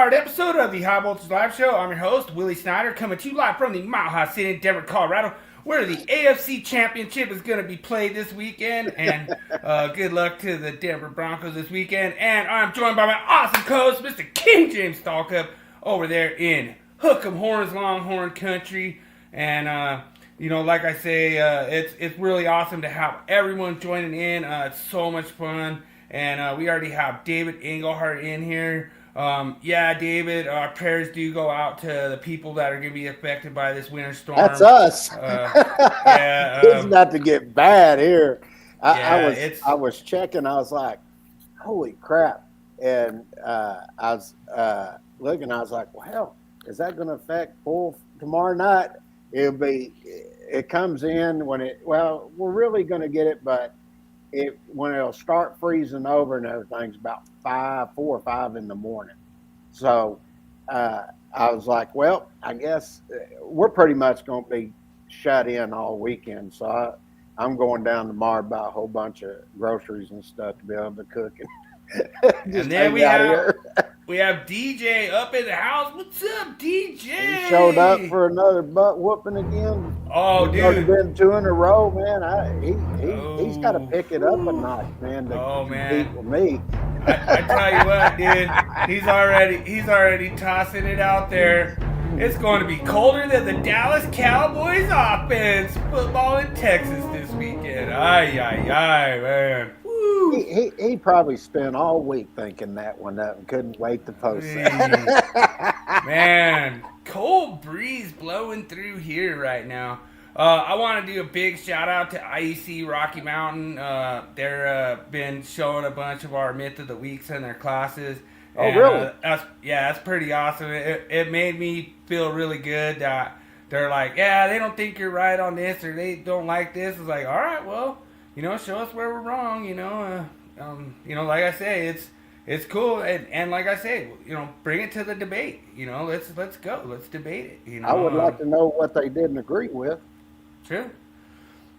hard episode of the High Voltage Live Show. I'm your host, Willie Snyder, coming to you live from the Mile High City in Denver, Colorado, where the AFC Championship is going to be played this weekend. And good luck to the Denver Broncos this weekend. And I'm joined by my awesome co-host, Mr. King James Stalkup, over there in Hook'em Horns, Longhorn Country. And, like I say, it's really awesome to have everyone joining in. It's so much fun. And we already have David Engelhardt in here. David, our prayers do go out to the people that are going to be affected by this winter storm. That's us. It's about to get bad here. I was checking. I was like, holy crap. And I was looking. I was like, well, is that going to affect Bull tomorrow night? It comes in we're really going to get it, but when it'll start freezing over and everything's about 4 or 5 in the morning. So I was like, well, I guess we're pretty much going to be shut in all weekend. So I'm going down tomorrow to buy a whole bunch of groceries and stuff to be able to cook. And then we have DJ up in the house. What's up, DJ? He showed up for another butt whooping again. Oh, He's dude. been 2 in a row, man. He's got to pick it up a notch, man. To compete with me. I tell you what, dude. He's already tossing it out there. It's going to be colder than the Dallas Cowboys offense football in Texas this weekend. Ay, man. He probably spent all week thinking that one up and couldn't wait to post that. Man, cold breeze blowing through here right now. I want to do a big shout out to IEC Rocky Mountain. They're been showing a bunch of our Myth of the Weeks in their classes. Oh, really? That's pretty awesome. It made me feel really good that they're like, yeah, they don't think you're right on this or they don't like this. It's like, all right, well, show us where we're wrong. Like I say, it's cool, and like I say, bring it to the debate. Let's go, let's debate it. I would like to know what they didn't agree with. Sure,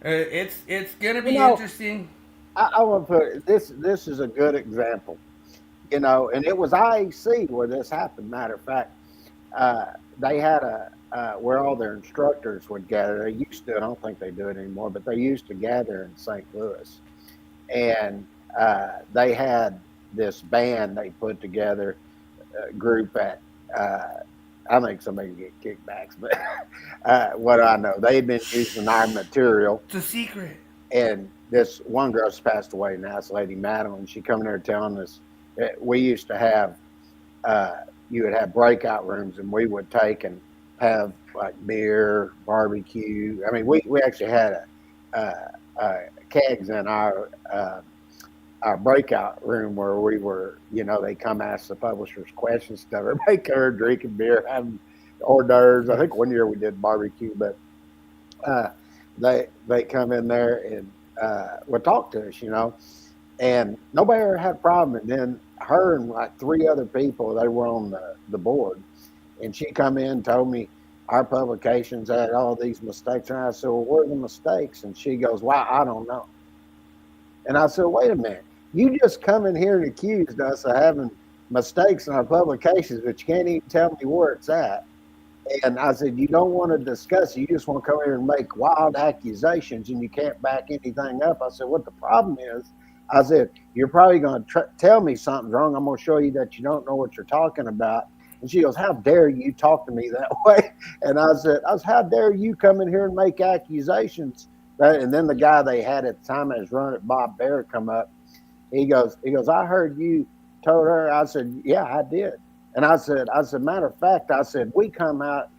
it's gonna be interesting. I want to put this. This is a good example, and it was IEC where this happened. Matter of fact, they had where all their instructors would gather. They used to, I don't think they do it anymore, but they used to gather in St. Louis. And they had this band they put together, group at, I think somebody get kickbacks, but what do I know? They had been using our material. It's a secret. And this one girl's passed away now, it's Lady Madeline. She come there telling us that we used to have, you would have breakout rooms and we would take and have like beer, barbecue. I mean, we actually had kegs in our breakout room where we were, they come ask the publishers questions, stuff. Everybody come drinking beer, having hors d'oeuvres. I think one year we did barbecue, but they come in there and would talk to us, and nobody ever had a problem. And then her and like 3 other people, they were on the board. And she come in and told me our publications had all these mistakes. And I said, well, what are the mistakes? And she goes, well, I don't know. And I said, wait a minute. You just come in here and accused us of having mistakes in our publications, but you can't even tell me where it's at. And I said, you don't want to discuss it. You just want to come here and make wild accusations and you can't back anything up. I said, what the problem is, I said, you're probably going to tell me something's wrong. I'm going to show you that you don't know what you're talking about. And she goes, how dare you talk to me that way? And I said, how dare you come in here and make accusations? And then the guy they had at the time that was running it, Bob Bear, come up. He goes, I heard you told her. I said, yeah, I did. And I said, matter of fact, I said, we come out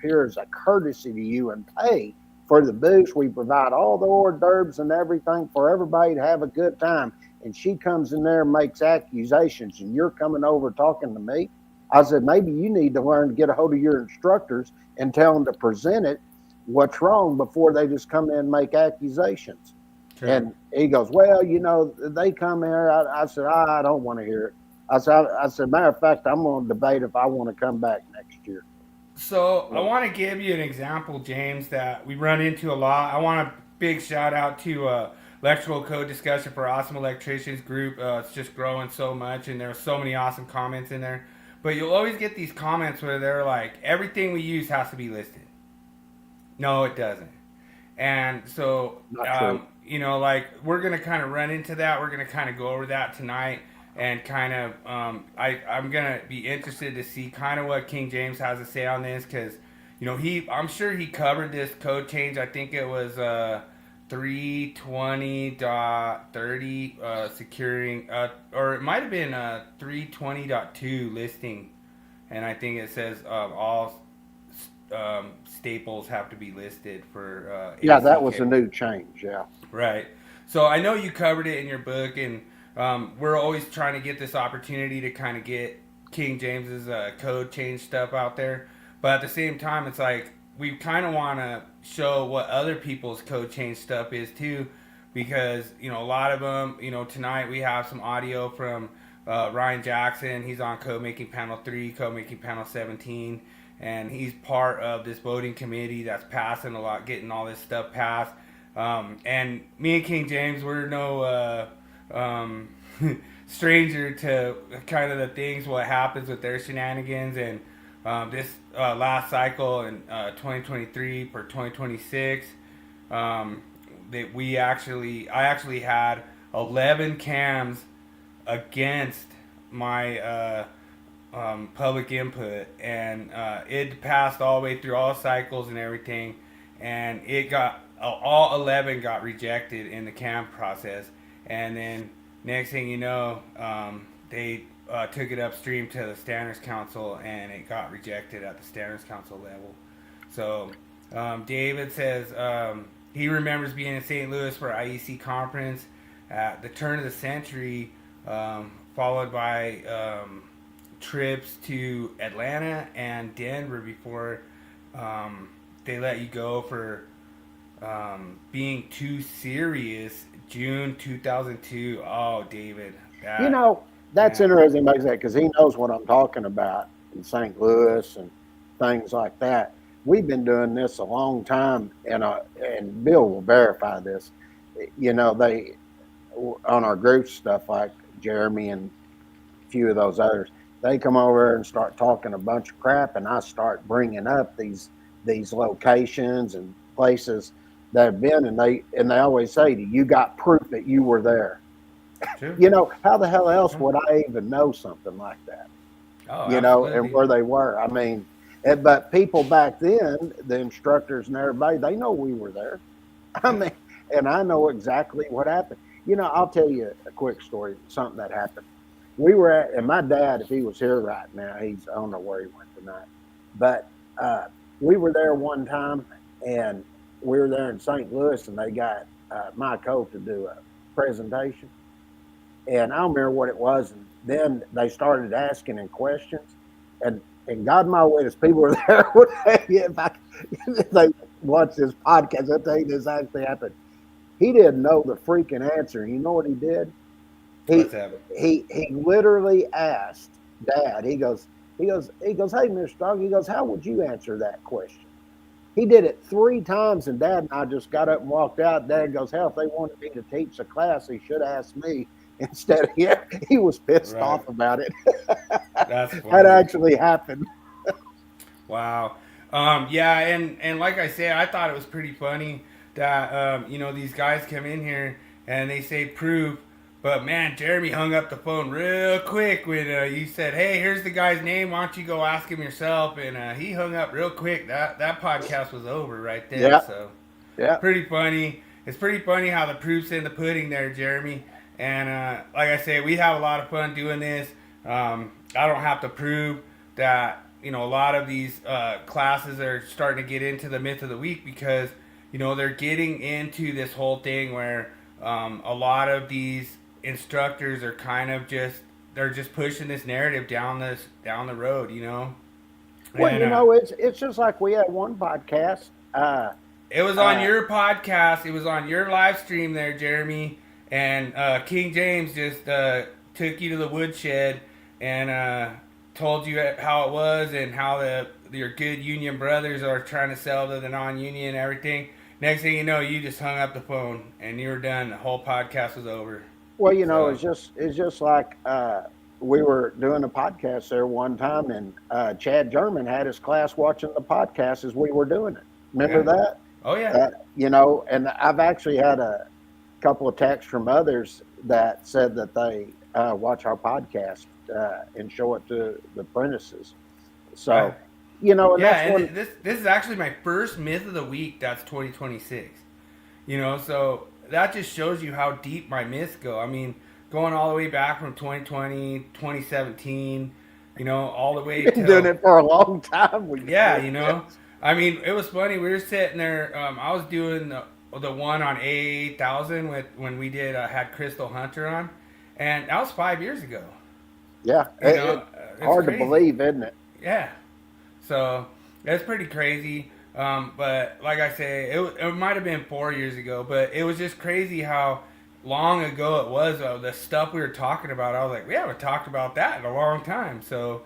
here as a courtesy to you and pay for the booze. We provide all the hors d'oeuvres and everything for everybody to have a good time. And she comes in there and makes accusations and you're coming over talking to me. I said, maybe you need to learn to get a hold of your instructors and tell them to present it what's wrong before they just come in and make accusations. Sure. And he goes, well, they come here. I said, I don't want to hear it. I said, matter of fact, I'm going to debate if I want to come back next year. So I want to give you an example, James, that we run into a lot. I want a big shout out to Electrical Code Discussion for Awesome Electricians group. It's just growing so much, and there are so many awesome comments in there. But you'll always get these comments where they're like, everything we use has to be listed. No, it doesn't. And so, Not true. like we're gonna kind of run into that. We're gonna kind of go over that tonight, and kind of, I'm gonna be interested to see kind of what King James has to say on this, because, I'm sure he covered this code change. I think it was 320.30 securing, or it might have been 320.2 listing, and I think it says all staples have to be listed for Yeah, AC that was a cable. new change. Yeah. Right. So I know you covered it in your book, and we're always trying to get this opportunity to kind of get King James's code change stuff out there. But at the same time, it's like we kind of want to show what other people's code change stuff is too, because a lot of them. Tonight we have some audio from Ryan Jackson. He's on code making panel 3, code making panel 17. And he's part of this voting committee that's passing a lot, getting all this stuff passed. And me and King James, we're no stranger to kind of the things, what happens with their shenanigans. And this last cycle in 2023 for 2026, that I actually had 11 cams against my public input, and it passed all the way through all cycles and everything, and it got all 11 got rejected in the cam process, and then next thing you know, they took it upstream to the Standards Council, and it got rejected at the Standards Council level. So David says he remembers being in St. Louis for IEC conference at the turn of the century, followed by trips to Atlanta and Denver before they let you go for being too serious. June 2002. Oh, David. That's Man. interesting about that, because he knows what I'm talking about in St. Louis and things like that. We've been doing this a long time, and Bill will verify this. They on our group stuff, like Jeremy and a few of those others, they come over and start talking a bunch of crap, and I start bringing up these locations and places that have been, and they always say, "Do you got proof that you were there?" True. How the hell else would I even know something like that? Oh, And absolutely. where they were. I mean, but people back then, the instructors and everybody, they know we were there. I mean, and I know exactly what happened. I'll tell you a quick story, something that happened. We were and my dad, if he was here right now, I don't know where he went tonight, but we were there one time, and we were there in St. Louis, and they got my coach to do a presentation, and I don't remember what it was. And then they started asking him questions, and God my witness, people were there. Would tell you if they watch this podcast, I'll tell you this actually happened. He didn't know the freaking answer. You know what he did? What's happening? He literally asked Dad. He goes, hey, Mr. Dog, he goes, how would you answer that question? He did it 3 times, and Dad and I just got up and walked out. Dad goes, hell, if they wanted me to teach the class, he should have asked me instead of him. He was pissed off about it. That's funny. That actually happened. Wow. Yeah, and like I said, I thought it was pretty funny that these guys come in here and they say proof, but man, Jeremy hung up the phone real quick when you said, "Hey, here's the guy's name. Why don't you go ask him yourself?" And he hung up real quick. That podcast was over right there. Yeah. So Yeah. pretty funny. It's pretty funny how the proof's in the pudding there, Jeremy. And like I say, we have a lot of fun doing this. I don't have to prove that. A lot of these classes are starting to get into the myth of the week, because they're getting into this whole thing where a lot of these instructors are kind of they're just pushing this narrative down the road. Well, And, it's just like we had one podcast. it was on your podcast. It was on your live stream there, Jeremy. And King James just took you to the woodshed and told you how it was, and how your good union brothers are trying to sell to the non-union and everything. Next thing you know, you just hung up the phone and you were done. The whole podcast was over. Well, it's just like we were doing a podcast there one time, and Chad German had his class watching the podcast as we were doing it. Remember that? Oh yeah. And I've actually had a couple of texts from others that said that they watch our podcast and show it to the apprentices. So, Right. and Yeah, that's and this is actually my first myth of the week. That's 2026. So that just shows you how deep my myths go. I mean, going all the way back from 2020, 2017, all the way been doing till it for a long time. yeah. I mean, it was funny. We were sitting there. I was doing the one on A8000 when we did had Crystal Hunter on, and that was 5 years ago. Yeah, It's hard crazy. to believe, isn't it? Yeah. So that's pretty crazy. But like I say, it might have been 4 years ago, but it was just crazy how long ago it was. The stuff we were talking about, I was like, we haven't talked about that in a long time. So,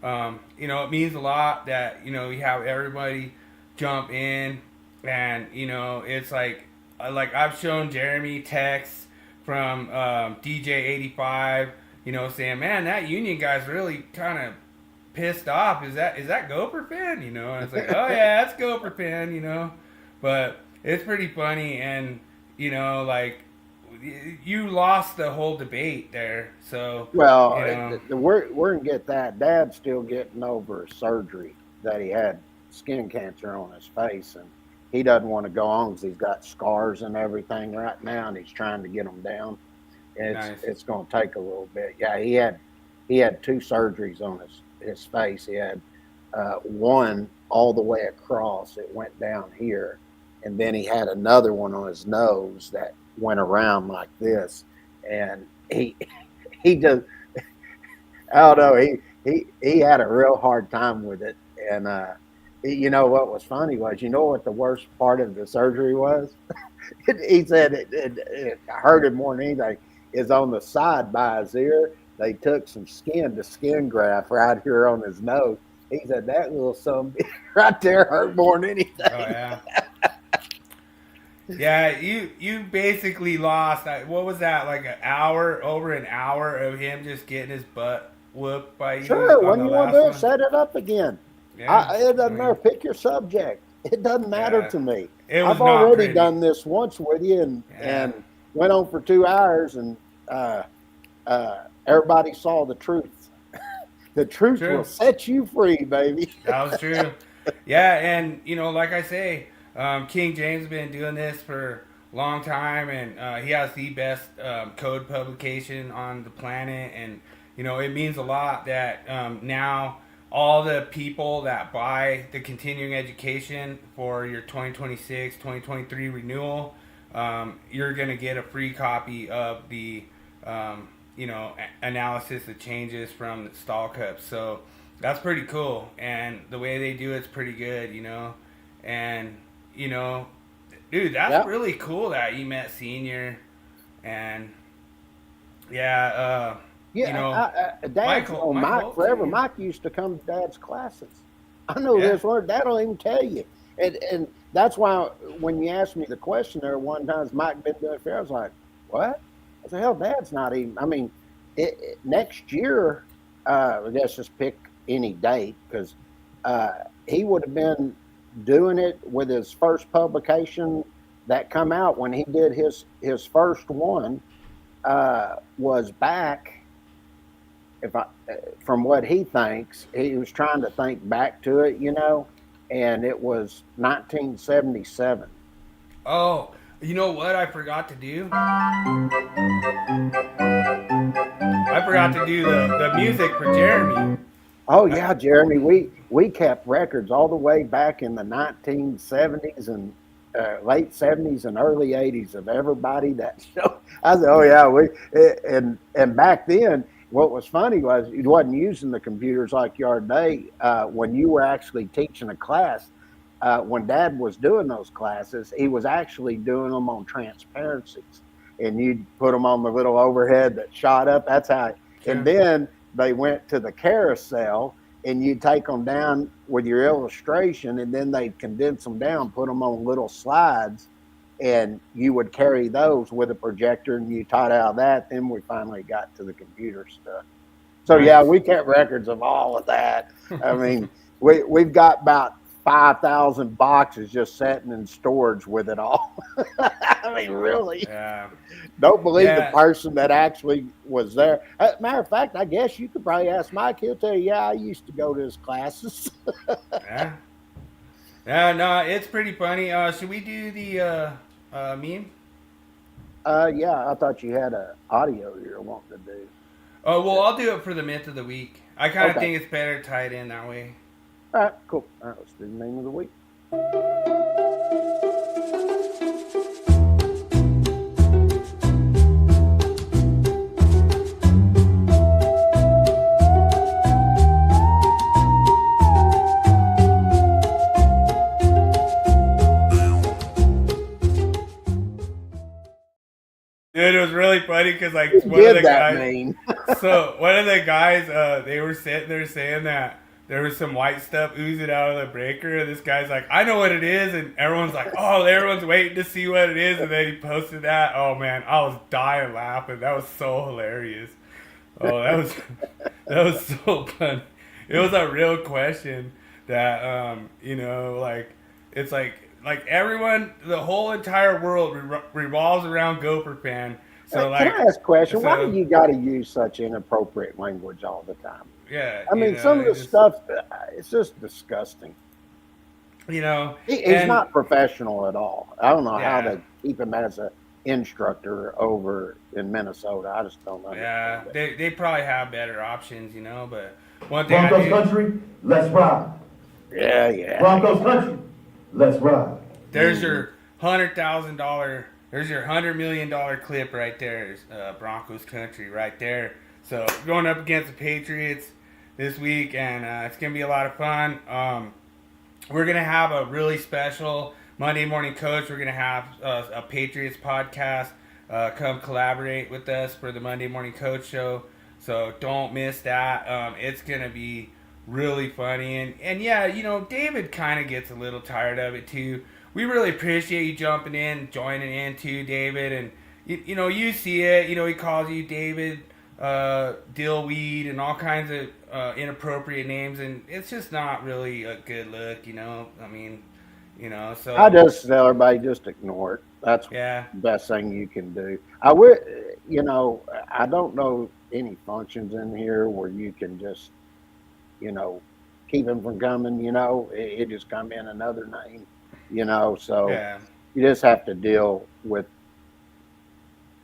it means a lot that, you have everybody jump in, and, it's like I've shown Jeremy texts from DJ85, saying, man, that Union guy's really kind of pissed off. Is that Gopher Pin? And it's like, oh yeah, that's Gopher Pin. But it's pretty funny, and like you lost the whole debate there. So well, we're gonna get that. Dad's still getting over surgery that he had skin cancer on his face, and he doesn't want to go on because he's got scars and everything right now, and he's trying to get them down. And nice. It's going to take a little bit. Yeah, he had 2 surgeries on his face. He had one all the way across. It went down here, and then he had another one on his nose that went around like this. And he just, I don't know, he had a real hard time with it. And what was funny was, what the worst part of the surgery was? He said it hurt him more than anything. Is on the side by his ear. They took some skin graft right here on his nose. He said that little something right there hurt more than anything. Oh yeah. Yeah, you basically lost. What was that? Like over an hour of him just getting his butt whooped by you. Sure, when you want to set it up again. Yeah, it doesn't matter. Pick your subject. It doesn't matter to me. I've already done this once with you, and went on for 2 hours, and everybody saw the truth. The truth will set you free, baby. That was true. Yeah, and like I say, King James has been doing this for a long time, and he has the best code publication on the planet, and it means a lot that now all the people that buy the continuing education for your 2026, 2023 renewal, you're going to get a free copy of the analysis of changes from the stall cups. So that's pretty cool, and the way they do it's pretty good, and dude, that's really cool that you met Senior, and Dad's Mike forever. Mike used to come to Dad's classes. I know this word. Dad don't even tell you, and that's why when you asked me the question there one time, has Mike been doing it fair? I was like, what? I said, hell, Dad's not even. I mean, next year, let's just pick any date, because he would have been doing it with his first publication that come out when he did his first one, was back. From what he thinks, he was trying to think back to it, and it was 1977. Oh, you know what I forgot to do? I forgot to do the music for Jeremy. Oh yeah, Jeremy, we kept records all the way back in the 1970s and late 70s and early 80s of everybody that show. I said, oh yeah, and back then, what was funny was he wasn't using the computers like you are today. When you were actually teaching a class, when Dad was doing those classes, he was actually doing them on transparencies, and you'd put them on the little overhead that shot up. That's how. And then they went to the carousel, and you'd take them down with your illustration, and then they'd condense them down, put them on little slides, and you would carry those with a projector, and you taught out of that. Then we finally got to the computer stuff. So yeah, we kept records of all of that. I mean, we've got about 5,000 boxes just sitting in storage with it all. I mean, really. Yeah. Don't believe the person that actually was there. Matter of fact, I guess you could probably ask Mike. He'll tell you, yeah, I used to go to his classes. Yeah. Yeah, no, it's pretty funny. Should we do the meme? Yeah, I thought you had an audio you're wanting to do. Oh, well, I'll do it for the myth of the week. I kind of think it's better tied in that way. All right, cool. All right, let's do the name of the week. Dude, it was really funny because like one of the guys. So one of the guys, they were sitting there saying that there was some white stuff oozing out of the breaker, and this guy's like, "I know what it is," and everyone's like, "Oh, everyone's waiting to see what it is," and then he posted that. Oh man, I was dying laughing. That was so hilarious. Oh, that was so funny. It was a real question that like it's like everyone, the whole entire world revolves around Gopher fan. So Can I ask a question? Why do you got to use such inappropriate language all the time? Yeah. I mean, some of the stuff, it's just disgusting. You know. He's not professional at all. I don't know how they keep him as an instructor over in Minnesota. I just don't know. Yeah, they probably have better options, but one thing Broncos country, let's ride. Yeah. Broncos country, let's ride. There's your $100,000. There's your $100 million clip right there. Broncos country right there. So going up against the Patriots this week, and it's gonna be a lot of fun. We're gonna have a really special Monday Morning Coach. We're gonna have a Patriots podcast come collaborate with us for the Monday Morning Coach show. So don't miss that. It's gonna be really funny, and yeah, David kind of gets a little tired of it too. We really appreciate you jumping in, joining in too, David, and you see it. He calls you David Dillweed and all kinds of inappropriate names, and it's just not really a good look. I mean, so I just tell everybody just ignore it. That's the best thing you can do. I would, I don't know any functions in here where you can just keep them from coming, it just come in another name, so you just have to deal with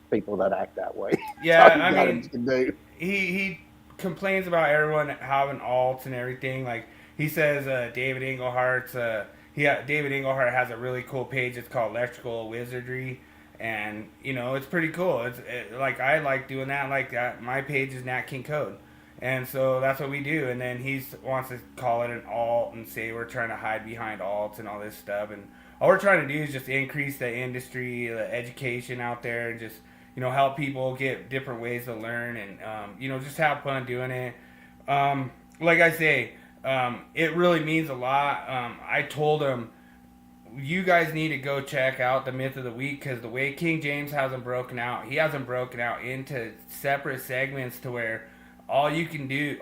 people that act that way. Yeah, I mean, he complains about everyone having alts and everything. Like he says, David Englehardt has a really cool page. It's called Electrical Wizardry, and it's pretty cool. Like I like doing that. Like that, my page is Nat King Code. And so that's what we do. And then he wants to call it an alt and say we're trying to hide behind alts and all this stuff. And all we're trying to do is just increase the industry, the education out there, and just, help people get different ways to learn and, just have fun doing it. Like I say, it really means a lot. I told him, you guys need to go check out the Myth of the Week, because the way King James hasn't broken out, he hasn't broken out into separate segments to where all you can do,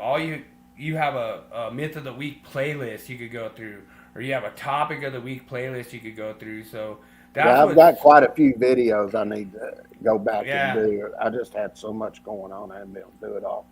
you have a Myth of the Week playlist you could go through, or you have a Topic of the Week playlist you could go through. So I've got quite a few videos I need to go back and do. I just had so much going on, I haven't been able to do it all.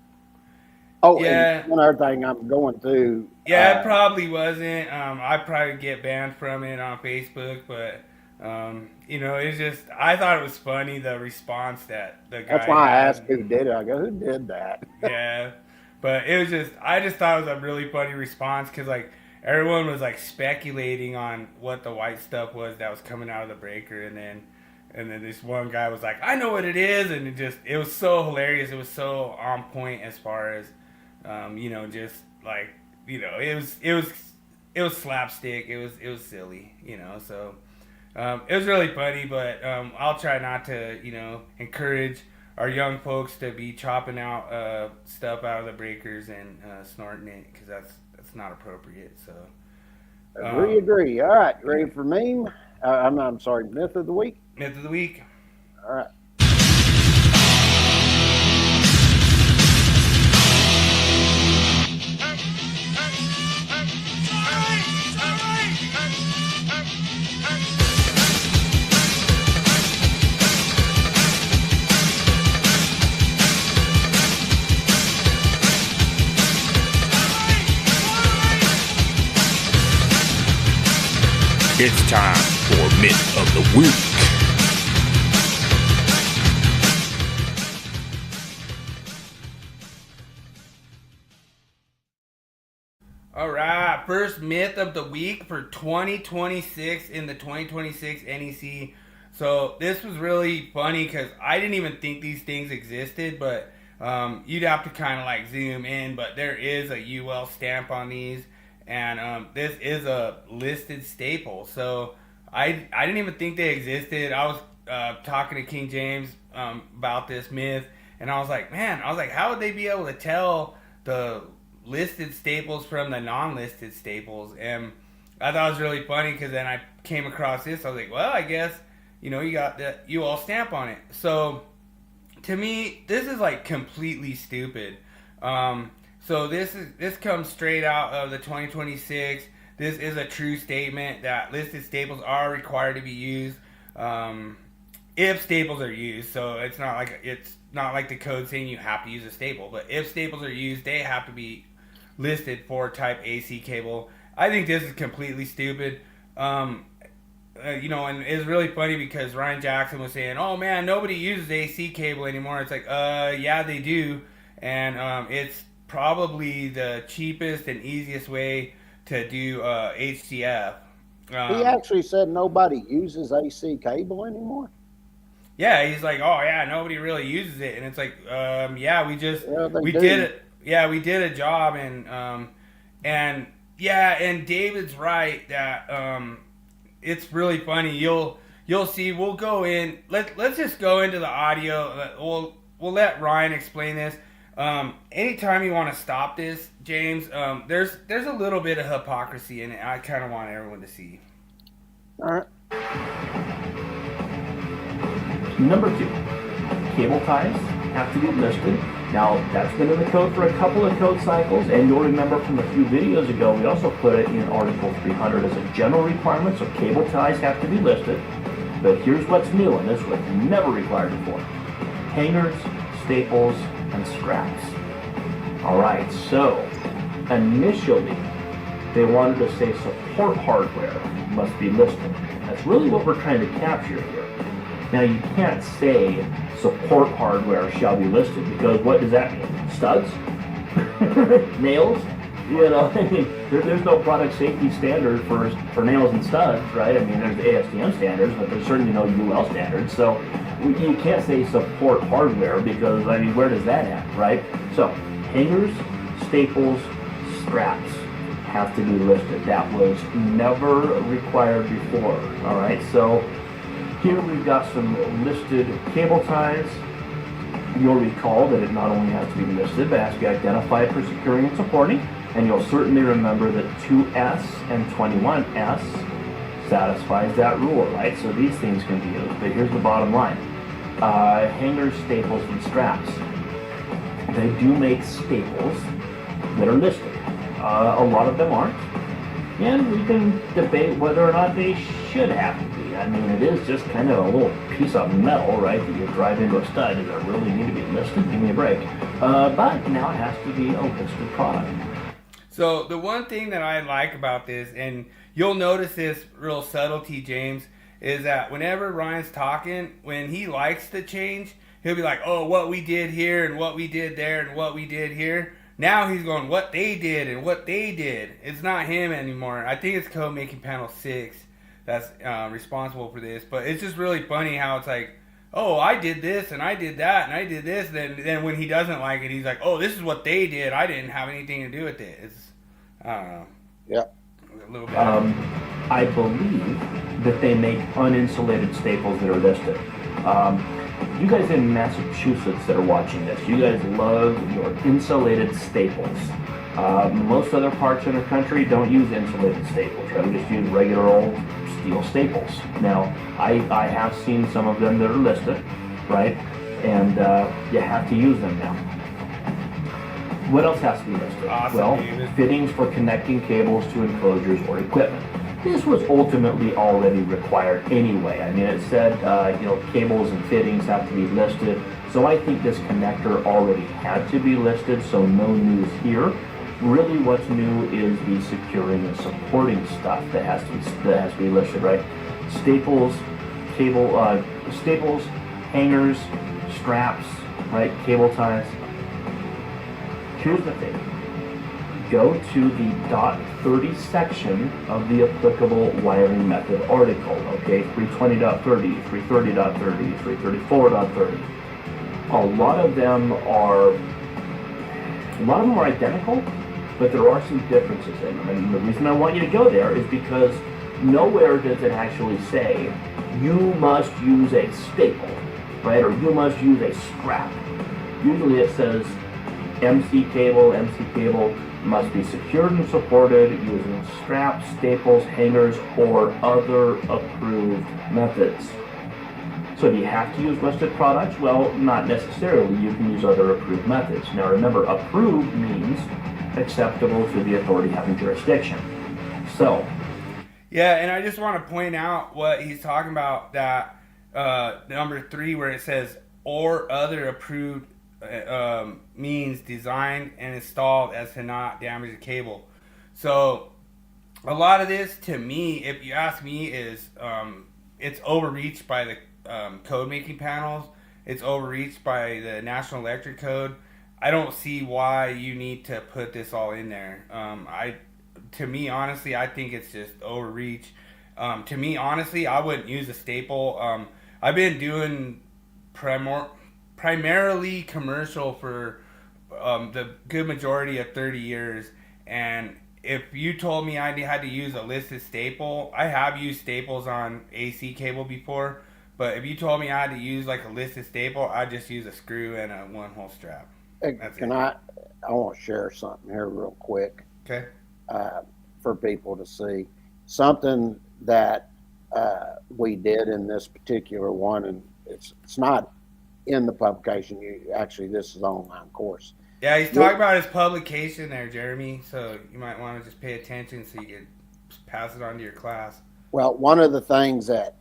Oh, yeah. And one other thing I'm going through. Yeah, it probably wasn't. I'd probably get banned from it on Facebook, but it's just, I thought it was funny, the response that the guy That's why I asked who did it. I go, who did that? Yeah, but it was just, I just thought it was a really funny response, because like everyone was like speculating on what the white stuff was that was coming out of the breaker, and then this one guy was like, I know what it is, and it was so hilarious. It was so on point as far as just like, it was slapstick. It was silly, so it was really funny, but I'll try not to, encourage our young folks to be chopping out stuff out of the breakers and snorting it, because that's not appropriate. So agree. All right, ready for meme? I'm sorry, Myth of the Week? Myth of the Week. All right. It's time for Myth of the Week. All right, first myth of the week for 2026 in the 2026 NEC. So this was really funny because I didn't even think these things existed, but you'd have to kind of like zoom in. But there is a UL stamp on these, and this is a listed staple. So I didn't even think they existed. I was talking to King James about this myth, and I was like, how would they be able to tell the listed staples from the non-listed staples? And I thought it was really funny because then I came across this. I was like, well, I guess, you got the UL stamp on it. So to me, this is like completely stupid. So this comes straight out of the 2026. This is a true statement that listed staples are required to be used if staples are used. So it's not like the code saying you have to use a staple, but if staples are used, they have to be listed for type AC cable. I think this is completely stupid. And it's really funny because Ryan Jackson was saying, "Oh man, nobody uses AC cable anymore." It's like, yeah, they do, and it's probably the cheapest and easiest way to do HCF. He actually said nobody uses AC cable anymore. Yeah, he's like, "Oh yeah, nobody really uses it," and it's like, yeah, we do. did it. Yeah, we did a job, and David's right that it's really funny. You'll see. We'll go in. Let's just go into the audio. We'll let Ryan explain this. Anytime you want to stop this, James, there's a little bit of hypocrisy in it. I kind of want everyone to see. All right. Number 2, cable ties have to be listed. Now, that's been in the code for a couple of code cycles, and you'll remember from a few videos ago, we also put it in Article 300 as a general requirement, so cable ties have to be listed. But here's what's new, and this was never required before. Hangers, staples, and straps. All right, so initially, they wanted to say support hardware must be listed. That's really what we're trying to capture here. Now, you can't say support hardware shall be listed, because what does that mean? Studs? Nails? There's no product safety standard for nails and studs, right? I mean, there's the ASTM standards, but there's certainly no UL standards. So you can't say support hardware because, where does that end, right? So hangers, staples, straps have to be listed. That was never required before, all right? So here we've got some listed cable ties. You'll recall that it not only has to be listed, but has to be identified for securing and supporting. And you'll certainly remember that 2S and 21S satisfies that rule, right? So these things can be used. But here's the bottom line. Hangers, staples, and straps. They do make staples that are listed. A lot of them aren't. And we can debate whether or not they should have to be. It is just kind of a little piece of metal, right, that you drive into a stud. Does it really need to be listed? Give me a break. But now it has to be a listed product. So the one thing that I like about this, and you'll notice this real subtlety, James, is that whenever Ryan's talking, when he likes to change, he'll be like, "Oh, what we did here and what we did there and what we did here." Now he's going, "What they did and what they did." It's not him anymore. I think it's code making panel 6 that's responsible for this. But it's just really funny how it's like, "Oh, I did this and I did that and I did this." Then when he doesn't like it, he's like, "Oh, this is what they did. I didn't have anything to do with it." It's, I don't know. Yeah. A little bit. I believe that they make uninsulated staples that are listed. You guys in Massachusetts that are watching this, you guys love your insulated staples. Most other parts in the country don't use insulated staples, right? We just use regular old steel staples. Now, I have seen some of them that are listed, right? And you have to use them now. What else has to be listed? Awesome, well, David. Fittings for connecting cables to enclosures or equipment. This was ultimately already required anyway. It said, cables and fittings have to be listed. So I think this connector already had to be listed, so no news here. Really, what's new is the securing and supporting stuff that has to be listed, right? Staples, staples, hangers, straps, right? Cable ties. Here's the thing. Go to the .30 section of the applicable wiring method article, okay? 320.30, 330.30, 334.30. A lot of them are identical, but there are some differences in them. And the reason I want you to go there is because nowhere does it actually say you must use a staple, right? Or you must use a strap. Usually it says MC cable must be secured and supported using straps, staples, hangers, or other approved methods. So do you have to use listed products? Well, not necessarily. You can use other approved methods. Now remember, approved means acceptable to the authority having jurisdiction. So. Yeah, and I just want to point out what he's talking about, that number 3 where it says, or other approved means designed and installed as to not damage the cable. So a lot of this, to me, if you ask me, is it's overreached by the code making panels. It's overreached by the National Electric Code. I don't see why you need to put this all in there. To me, honestly, I think it's just overreach. To me, honestly, I wouldn't use a staple. I've been doing primarily commercial for the good majority of 30 years, and if you told me I had to use a listed staple, I have used staples on AC cable before, but if you told me I had to use like a listed staple, I'd just use a screw and a one-hole strap. I want to share something here real quick. Okay. For people to see something that we did in this particular one, and it's not in the publication. This is an online course. Yeah, he's talking about his publication there, Jeremy. So you might want to just pay attention so you can pass it on to your class. Well, one of the things that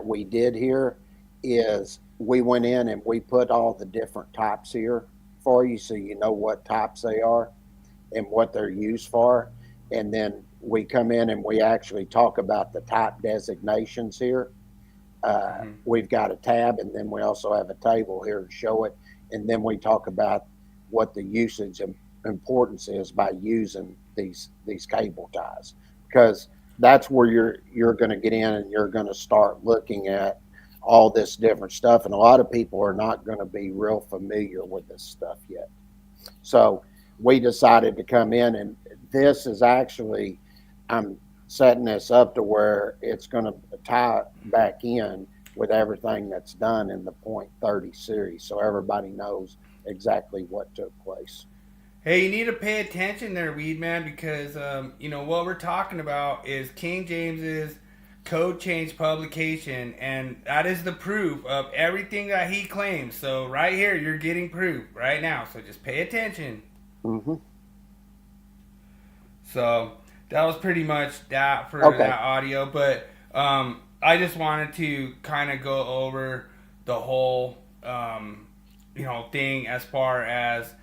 we did here is we went in and we put all the different types here for you, so you know what types they are and what they're used for. And then we come in and we actually talk about the type designations here. We've got a tab, and then we also have a table here to show it. And then we talk about what the usage and importance is by using these cable ties, because that's where you're going to get in and you're going to start looking at all this different stuff. And a lot of people are not going to be real familiar with this stuff yet. So we decided to come in, and this is actually, I'm setting this up to where it's going to tie back in with everything that's done in the .30 series, so everybody knows exactly what took place. Hey, you need to pay attention there, Weed Man, because what we're talking about is King James's code change publication, and that is the proof of everything that he claims. So right here, you're getting proof right now. So just pay attention. Mm-hmm. So that was pretty much that for that audio. But I just wanted to kind of go over the whole, thing as far as,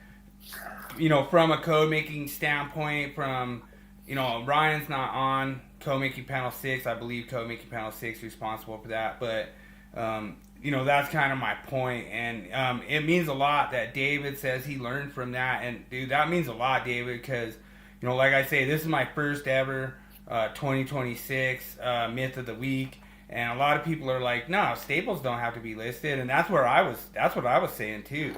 from a code making standpoint, from, Ryan's not on code making panel 6. I believe code making panel 6 is responsible for that. But, that's kind of my point. And it means a lot that David says he learned from that. And, dude, that means a lot, David, because, like I say, this is my first ever 2026 myth of the week. And a lot of people are like, no, staples don't have to be listed. And that's what I was saying too.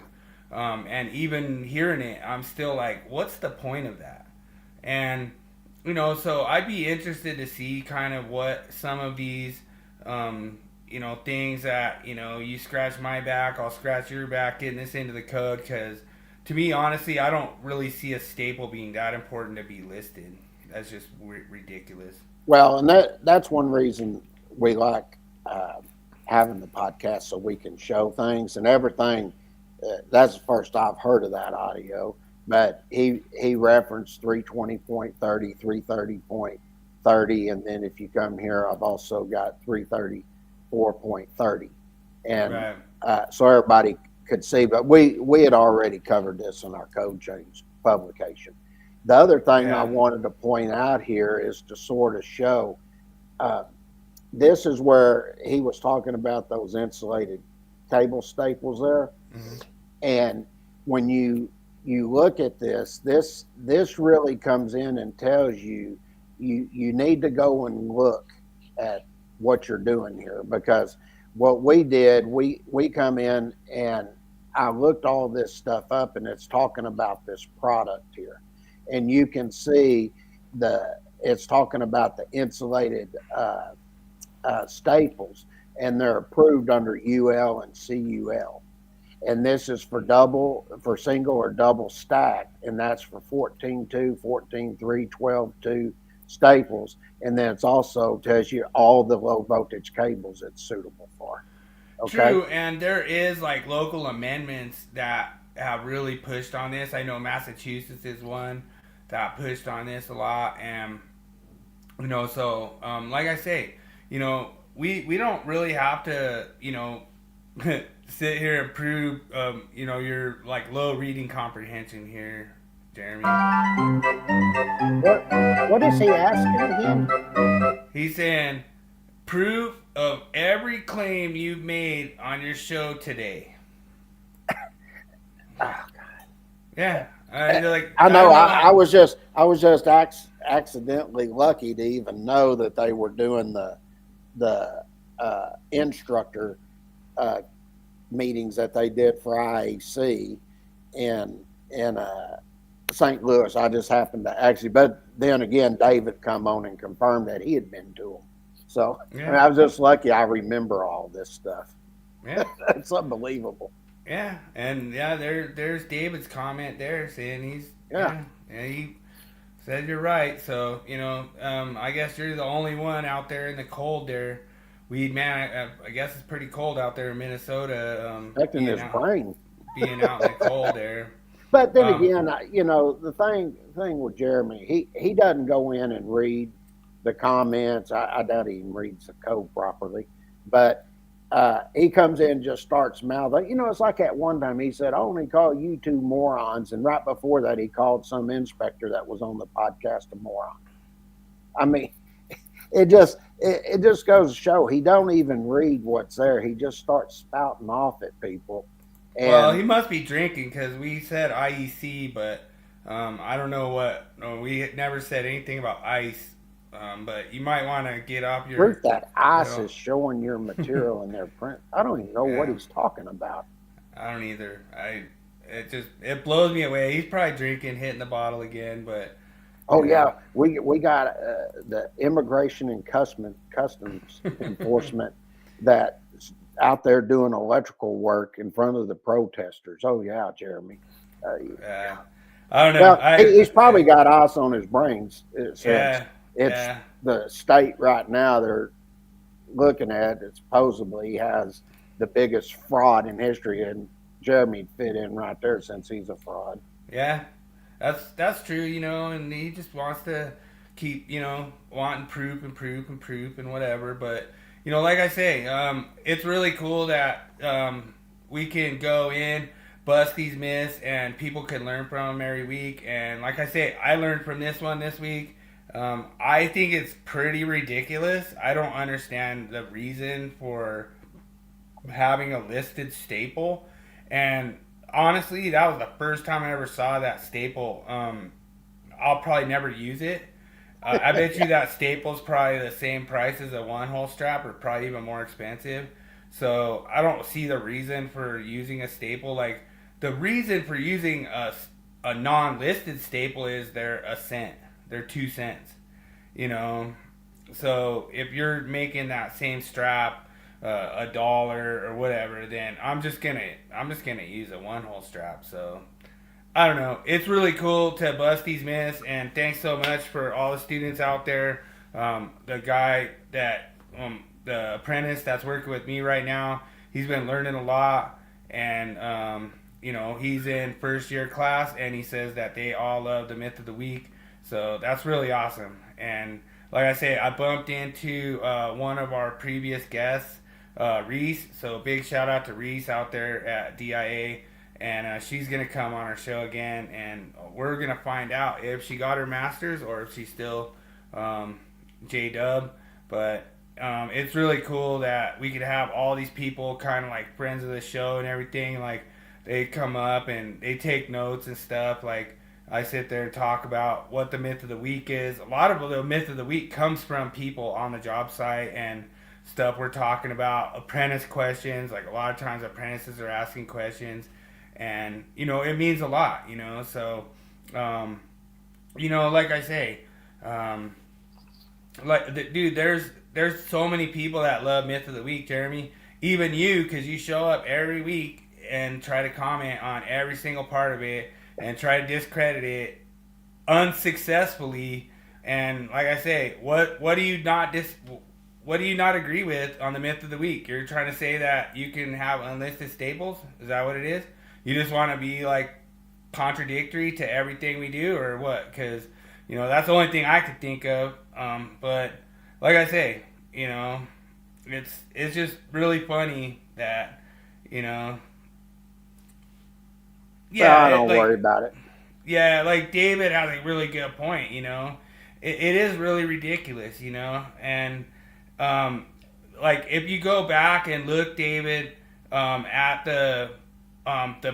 And even hearing it, I'm still like, what's the point of that? And, so I'd be interested to see kind of what some of these, things that, you scratch my back, I'll scratch your back, getting this into the code. Because to me, honestly, I don't really see a staple being that important to be listed. That's just ridiculous. Well, and that's one reason we like having the podcast, so we can show things and everything. That's the first I've heard of that audio, but he referenced 320.30, 330.30, and then if you come here, I've also got 334.30, and right. So everybody could see. But we had already covered this in our code change publication. The other thing Yeah. I wanted to point out here is to sort of show this is where he was talking about those insulated cable staples there. Mhm. And when you look at this really comes in and tells you need to go and look at what you're doing here, because what we did, we come in and I looked all this stuff up, and it's talking about this product here, and you can see it's talking about the insulated staples, and they're approved under UL and CUL. And this is for single or double stack, and that's for 14-2, 14-3, 12-2 staples. And then it's also tells you all the low voltage cables it's suitable for. Okay. True, and there is like local amendments that have really pushed on this. I know Massachusetts is one that pushed on this a lot, and so like I say, we don't really have to sit here and prove your like low reading comprehension here, Jeremy. What is he asking again? He's saying proof of every claim you've made on your show today. Oh God. Yeah, I know. I was just accidentally lucky to even know that they were doing the instructor meetings that they did for IAC in St. Louis. I just happened to actually, but then again, David come on and confirmed that he had been to them. So yeah. I was just lucky I remember all this stuff. Yeah. It's unbelievable. Yeah, and there's David's comment there saying he said you're right. So I guess you're the only one out there in the cold there. I guess it's pretty cold out there in Minnesota. Affecting his brain. Being out in the cold there. But then again, the thing with Jeremy, he doesn't go in and read the comments. I doubt he even reads the code properly. But he comes in and just starts mouthing. It's like at one time he said, "I only call you two morons," and right before that he called some inspector that was on the podcast a moron. I mean, it just goes to show he don't even read what's there. He just starts spouting off at people. And, well, he must be drinking, because we said IEC, but I don't know what. No, we never said anything about ice. But you might want to get off your proof that ice is showing your material in their print. I don't even know what he's talking about. I don't either. It blows me away. He's probably drinking, hitting the bottle again, but. Oh yeah, we got the immigration and customs enforcement that's out there doing electrical work in front of the protesters. Oh yeah, Jeremy. I don't know. Well, he's probably got ice on his brains. It's Yeah. the state right now they're looking at. It supposedly has the biggest fraud in history, and Jeremy'd fit in right there since he's a fraud. Yeah. That's true, and he just wants to keep, wanting proof and whatever. But, like I say, it's really cool that we can go in, bust these myths, and people can learn from them every week. And like I say, I learned from this one this week. I think it's pretty ridiculous. I don't understand the reason for having a listed staple. And honestly, that was the first time I ever saw that staple. I'll probably never use it. I bet you that staple's probably the same price as a one-hole strap, or probably even more expensive. So I don't see the reason for using a staple. Like, the reason for using a non-listed staple is they're a cent. They're 2 cents. So if you're making that same strap $1 or whatever, then I'm just gonna use a one-hole strap. So I don't know. It's really cool to bust these myths, and thanks so much for all the students out there. The guy that the apprentice that's working with me right now, he's been learning a lot, and he's in first year class, and he says that they all love the myth of the week. So that's really awesome. And like I say, I bumped into one of our previous guests, Reese. So big shout out to Reese out there at DIA. and she's gonna come on our show again, and we're gonna find out if she got her master's or if she's still J-Dub. But it's really cool that we could have all these people kind of like friends of the show and everything. Like, they come up and they take notes and stuff. Like, I sit there and talk about what the myth of the week is. A lot of the myth of the week comes from people on the job site and stuff. We're talking about apprentice questions. Like, a lot of times apprentices are asking questions, and it means a lot. So like I say, dude, there's so many people that love myth of the week, Jeremy. Even you, because you show up every week and try to comment on every single part of it and try to discredit it unsuccessfully. And like I say, what do you not agree with on the myth of the week? You're trying to say that you can have unlisted staples? Is that what it is? You just want to be like contradictory to everything we do, or what? Because that's the only thing I could think of. But like I say, it's just really funny that Yeah, don't worry about it. Yeah, like David has a really good point. It is really ridiculous. And like, if you go back and look, David, at the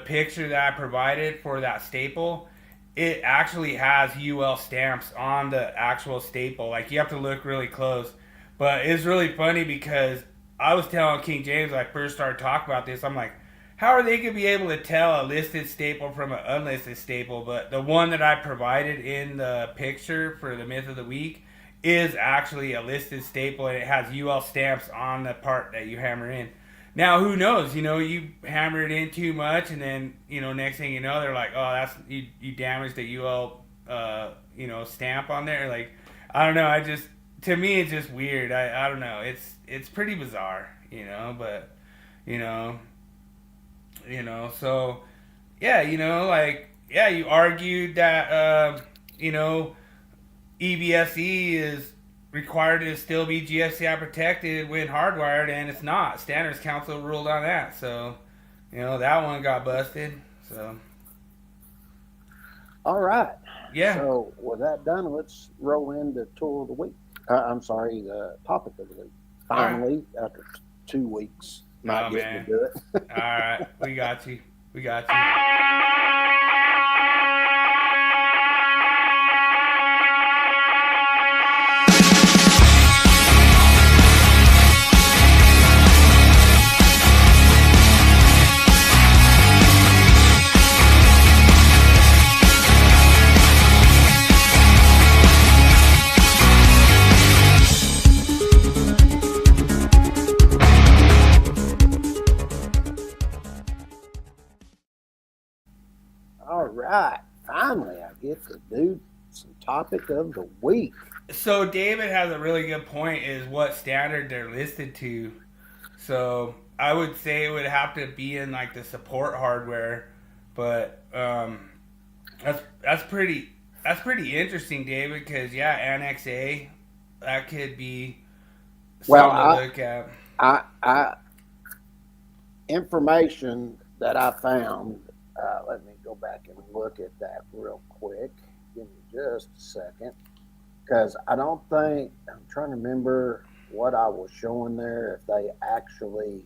picture that I provided for that staple, it actually has UL stamps on the actual staple. Like, you have to look really close. But it's really funny because I was telling King James when I first started talking about this, I'm like, how are they going to be able to tell a listed staple from an unlisted staple? But the one that I provided in the picture for the myth of the week is actually a listed staple, and it has UL stamps on the part that you hammer in. Now, who knows? You hammer it in too much, and then, next thing you know, they're like, oh, that's you damaged the UL, stamp on there. Like, I don't know. To me, it's just weird. I don't know. It's pretty bizarre, but, so, yeah, you argued that, EBSE is required to still be GFCI protected when hardwired, and it's not. Standards Council ruled on that, so, that one got busted, so. All right. Yeah. So, with that done, let's roll into tool of the week. The topic of the week. Finally, after 2 weeks. Not getting to do it. All right, we got you. All right. Finally, I get to do some topic of the week. So David has a really good point, is what standard they're listed to. So I would say it would have to be in like the support hardware, but that's pretty interesting, David, because Annex A, that could be something to look at. I information that I found. Let me go back and look at that real quick. Give me just a second, because I don't think, I'm trying to remember what I was showing there, if they actually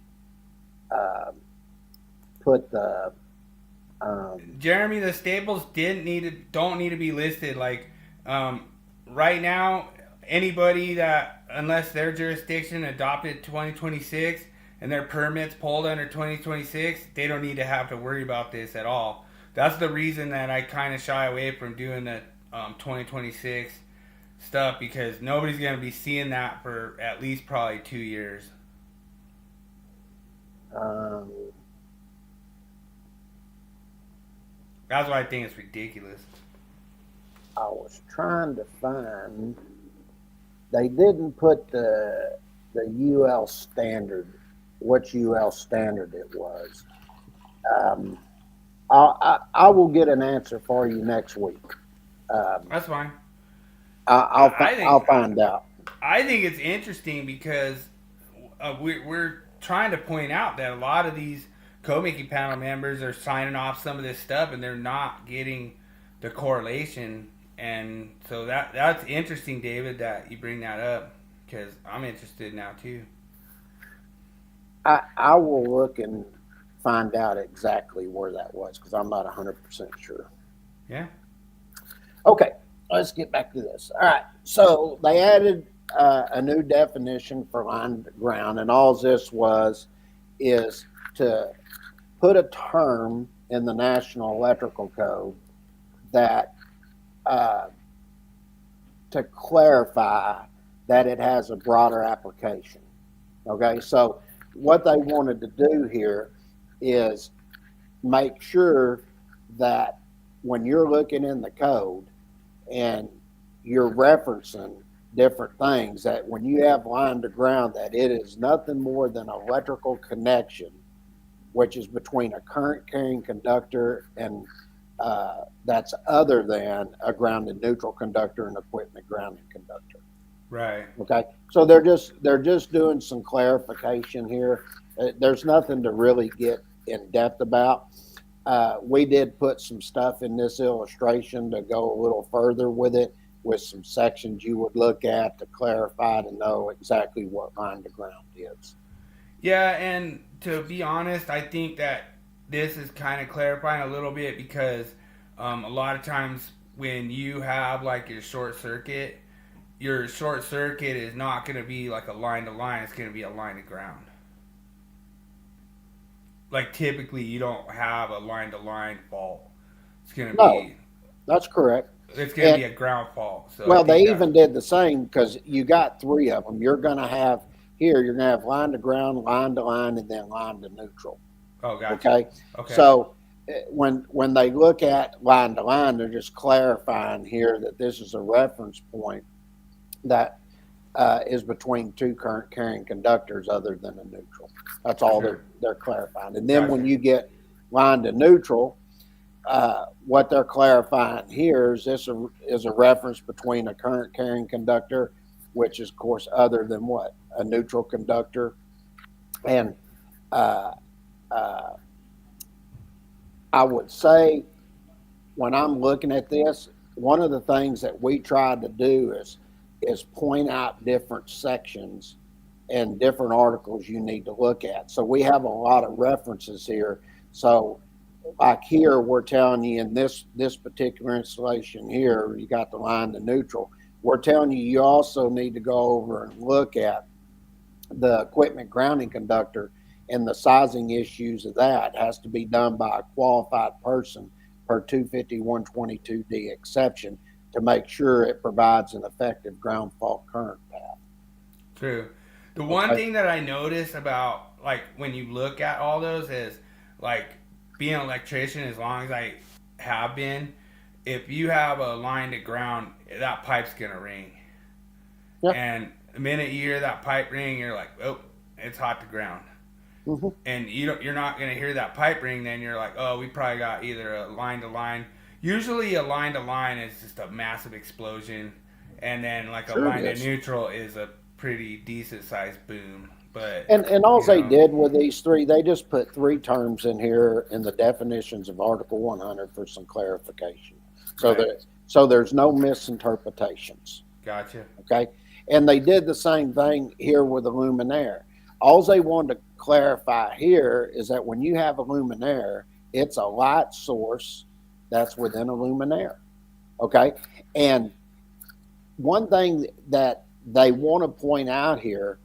put the Jeremy, the staples don't need to be listed. Like, right now, anybody that, unless their jurisdiction adopted 2026 and their permits pulled under 2026, they don't need to have to worry about this at all. That's the reason that I kind of shy away from doing the 2026 stuff, because nobody's going to be seeing that for at least probably 2 years. That's why I think it's ridiculous. I was trying to find, they didn't put the UL standard, what UL standard it was. I will get an answer for you next week. That's fine. I'll find out. I think it's interesting because we're trying to point out that a lot of these code-making panel members are signing off some of this stuff, and they're not getting the correlation. And so that's interesting, David, that you bring that up, because I'm interested now too. I will look and find out exactly where that was, because I'm not 100% sure. Yeah. Okay, let's get back to this. All right, so they added a new definition for line to ground, and all this is to put a term in the National Electrical Code that to clarify that it has a broader application. Okay, so what they wanted to do here is make sure that when you're looking in the code and you're referencing different things, that when you have line to ground, that it is nothing more than an electrical connection, which is between a current carrying conductor and that's other than a grounded neutral conductor and equipment grounded conductor. Right. Okay. So they're just doing some clarification here. There's nothing to really get in depth about. We did put some stuff in this illustration to go a little further with it, with some sections you would look at to clarify, to know exactly what line to ground is. Yeah, and to be honest, I think that this is kind of clarifying a little bit, because a lot of times when you have like your short circuit is not going to be like a line to line, it's going to be a line to ground. Like typically you don't have a line to line fault. It's going to be. That's correct. It's going to be a ground fault. So well, they even did the same, because you got three of them. You're going to have line to ground, line to line, and then line to neutral. Oh, gotcha. Okay. So when they look at line to line, they're just clarifying here that this is a reference point that is between two current carrying conductors other than a neutral. That's all they're clarifying. And then when you get line to neutral, what they're clarifying here is this is a reference between a current carrying conductor, which is, of course, other than what? A neutral conductor. And I would say when I'm looking at this, one of the things that we tried to do is point out different sections and different articles you need to look at. So we have a lot of references here. So like here, we're telling you in this particular installation here, you got the line to neutral. We're telling you also need to go over and look at the equipment grounding conductor, and the sizing issues of that has to be done by a qualified person per 250-122D exception to make sure it provides an effective ground fault current path. True. The one thing that I notice about, like, when you look at all those is, like, being an electrician, as long as I have been, if you have a line to ground, that pipe's going to ring. Yep. And the minute you hear that pipe ring, you're like, oh, it's hot to ground. Mm-hmm. And you're not going to hear that pipe ring, then you're like, oh, we probably got either a line to line. Usually a line to line is just a massive explosion, and then like a line to neutral is a pretty decent sized boom. But and all they did with these three, they just put three terms in here in the definitions of Article 100 for some clarification. So there's no misinterpretations. Gotcha. Okay. And they did the same thing here with the luminaire. All they wanted to clarify here is that when you have a luminaire, it's a light source that's within a luminaire. Okay. And one thing that they want to point out here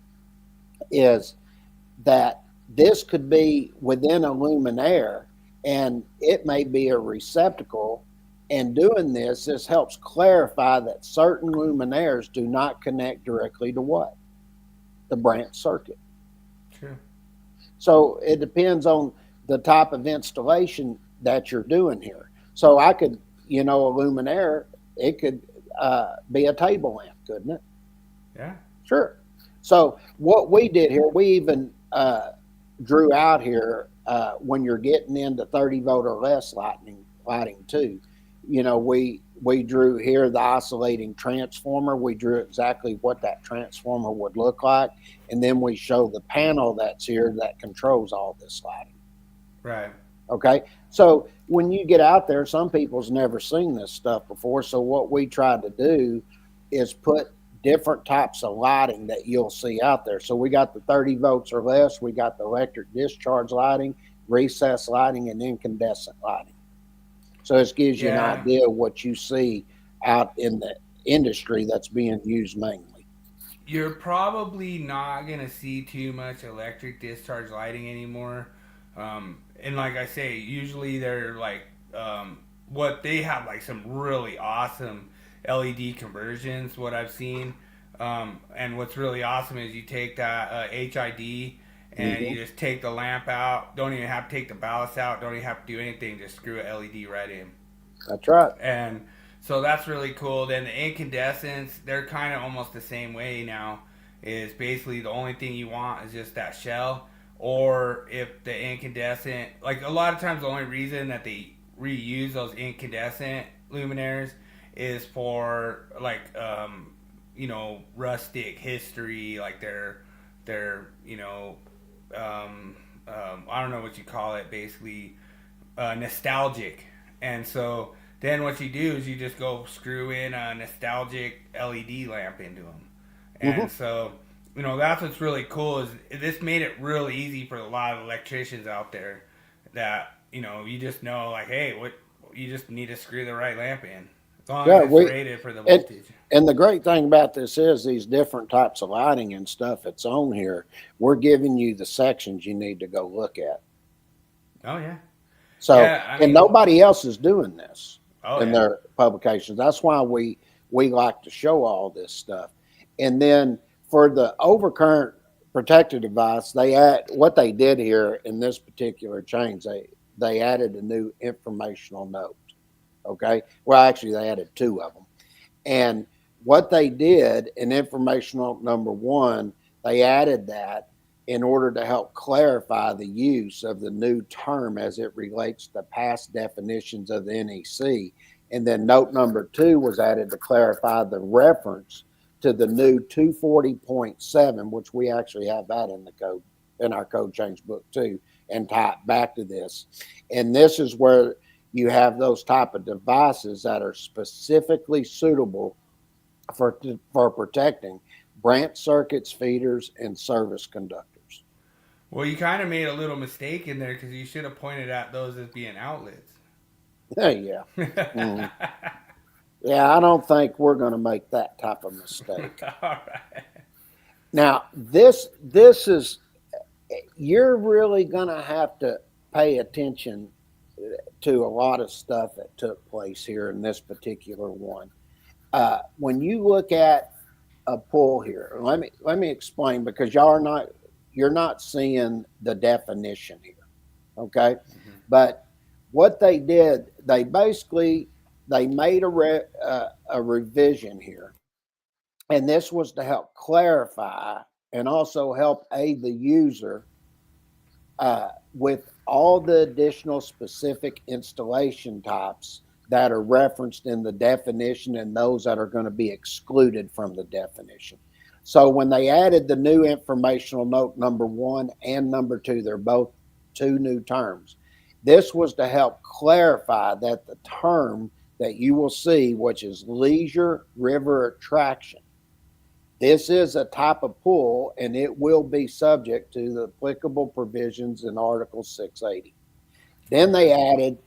is that this could be within a luminaire, and it may be a receptacle. And doing this helps clarify that certain luminaires do not connect directly to what? The branch circuit. True. So it depends on the type of installation that you're doing here. So I could, a luminaire, it could be a table lamp, couldn't it? Yeah. Sure. So what we did here, we even drew out here when you're getting into 30 volt or less lighting too. We drew here the oscillating transformer. We drew exactly what that transformer would look like. And then we show the panel that's here that controls all this lighting. Right. Okay. So when you get out there, some people's never seen this stuff before. So what we try to do is put different types of lighting that you'll see out there. So we got the 30 volts or less, we got the electric discharge lighting, recessed lighting, and incandescent lighting. So this gives you an Yeah. idea of what you see out in the industry that's being used mainly. You're probably not gonna see too much electric discharge lighting anymore. And like I say, usually they're like what they have like some really awesome LED conversions. What I've seen, and what's really awesome is you take that HID and you just take the lamp out. Don't even have to take the ballast out. Don't even have to do anything. Just screw a LED right in. That's right. And so that's really cool. Then the incandescents, they're kind of almost the same way now. Is basically the only thing you want is just that shell. Or if the incandescent, like a lot of times the only reason that they reuse those incandescent luminaires is for like rustic history, like their I don't know what you call it, basically nostalgic. And so then what you do is you just go screw in a nostalgic LED lamp into them. And so, that's what's really cool is this made it really easy for a lot of electricians out there that, you just know like, hey, you just need to screw the right lamp in. As long as it's rated for the voltage. And the great thing about this is these different types of lighting and stuff that's on here, we're giving you the sections you need to go look at. Oh, yeah. So, Yeah, and nobody else is doing this in yeah. their publications. That's why we like to show all this stuff. And then for the overcurrent protective device, what they did here in this particular change, they added a new informational note. Okay. Well, actually, they added two of them. And what they did in informational number 1, they added that in order to help clarify the use of the new term as it relates to past definitions of the NEC. And then note number 2 was added to clarify the reference to the new 240.7, which we actually have that in the code, in our code change book too, and tie it back to this. And this is where you have those type of devices that are specifically suitable for protecting branch circuits, feeders, and service conductors. Well, you kind of made a little mistake in there because you should have pointed out those as being outlets. Yeah. Mm. Yeah, I don't think we're going to make that type of mistake. All right. Now, this is, you're really going to have to pay attention to a lot of stuff that took place here in this particular one. When you look at a pull here, let me explain, because you're not seeing the definition here, okay? Mm-hmm. But what they did, they made a revision here, and this was to help clarify and also help aid the user with all the additional specific installation types that are referenced in the definition and those that are going to be excluded from the definition. So when they added the new informational note number 1 and number 2, they're both 2 new terms. This was to help clarify that the term that you will see, which is leisure river attraction, this is a type of pull, and it will be subject to the applicable provisions in Article 680. Then they added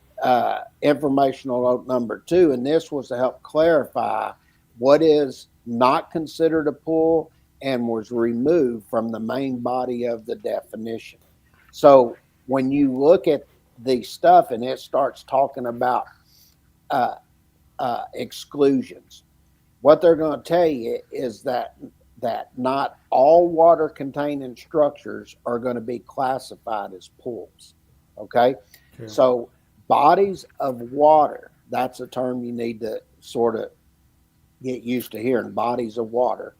informational note number 2, and this was to help clarify what is not considered a pull and was removed from the main body of the definition. So when you look at the stuff and it starts talking about exclusions, what they're going to tell you is that not all water containing structures are going to be classified as pools. Okay? So bodies of water, that's a term you need to sort of get used to hearing, bodies of water,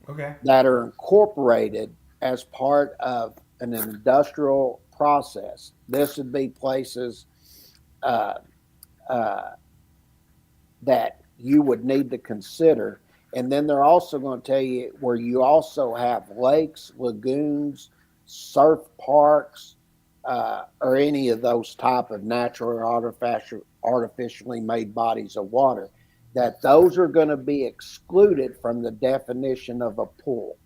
okay, that are incorporated as part of an industrial process. This would be places that you would need to consider. And then they're also going to tell you where you also have lakes, lagoons, surf parks, or any of those type of natural or artificially made bodies of water, that those are going to be excluded from the definition of a pool.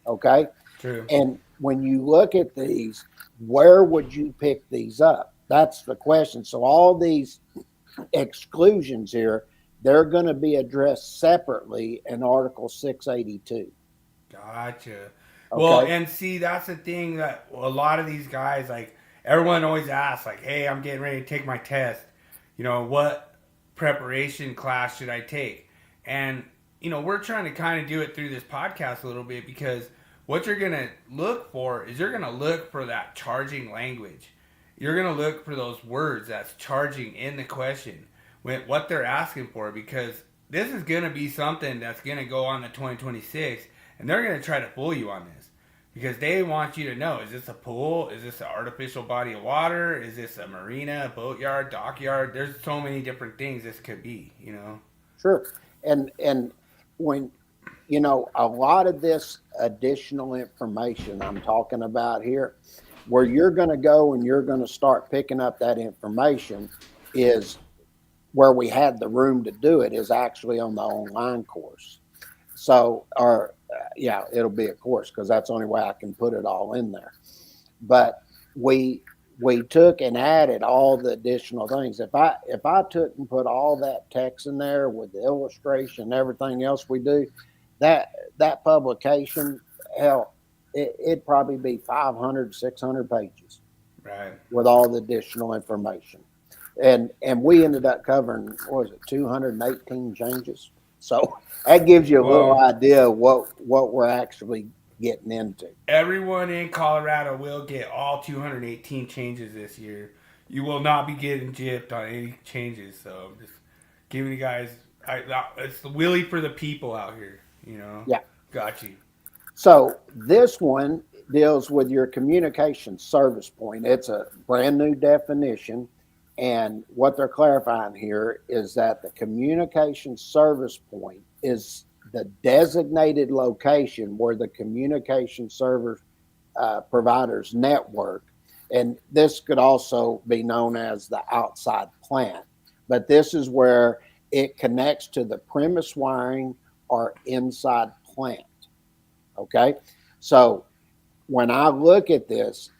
Okay? True. And when you look at these, where would you pick these up? That's the question. So all these exclusions here, they're going to be addressed separately in Article 682. Gotcha. Okay? Well, and see, that's the thing that a lot of these guys, like, everyone always asks, like, hey, I'm getting ready to take my test. You know, what preparation class should I take? And, you know, we're trying to kind of do it through this podcast a little bit, because what you're going to look for is you're going to look for that charging language. You're going to look for those words that's charging in the question, what they're asking for, because this is going to be something that's going to go on the 2026, and they're going to try to fool you on this, because they want you to know, is this a pool? Is this an artificial body of water? Is this a marina, a boatyard, dockyard? There's so many different things this could be, you know? Sure. And when, you know, a lot of this additional information I'm talking about here, where you're going to go and you're going to start picking up that information, is where we had the room to do it, is actually on the online course. So, yeah, it'll be a course, because that's the only way I can put it all in there. But we took and added all the additional things. If I took and put all that text in there with the illustration and everything else we do, that publication, hell, it'd probably be 500, 600 pages, right, with all the additional information. And we ended up covering, what was it, 218 changes. So that gives you a little idea of what we're actually getting into. Everyone in Colorado will get all 218 changes this year. You will not be getting gypped on any changes. So I'm just giving you guys, it's the Willie for the people out here, you know? Yeah. Got you. So this one deals with your communication service point. It's a brand new definition. And what they're clarifying here is that the communication service point is the designated location where the communication server provider's network, and this could also be known as the outside plant, but this is where it connects to the premise wiring or inside plant. Okay, so when I look at this,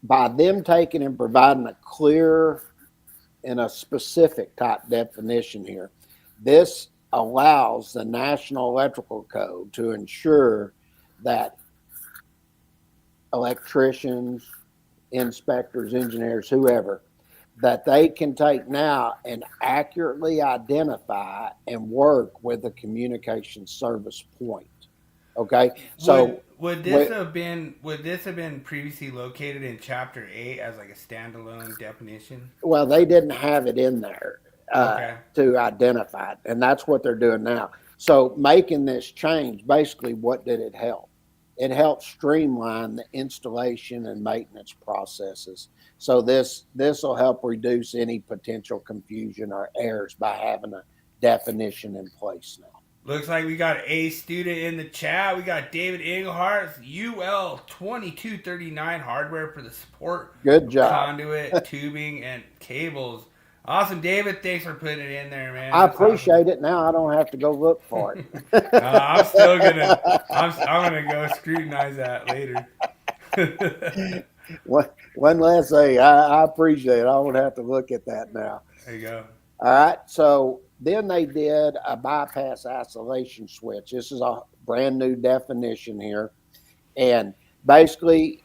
by them taking and providing a clear and a specific type definition here, this allows the National Electrical Code to ensure that electricians, inspectors, engineers, whoever, that they can take now and accurately identify and work with a communication service point. Okay, so would this have been previously located in Chapter 8 as like a standalone definition? Well, they didn't have it in there to identify it, and that's what they're doing now. So making this change, basically, what did it help? It helped streamline the installation and maintenance processes. So this will help reduce any potential confusion or errors by having a definition in place now. Looks like we got a student in the chat. We got David Engelhart, UL 2239 hardware for the support. Good job. Conduit, tubing, and cables. Awesome, David. Thanks for putting it in there, man. I appreciate it. Now I don't have to go look for it. I'm still I'm gonna go scrutinize that later. One last thing. I appreciate it. I won't have to look at that now. There you go. All right. So then they did a bypass isolation switch. This is a brand new definition here. And basically,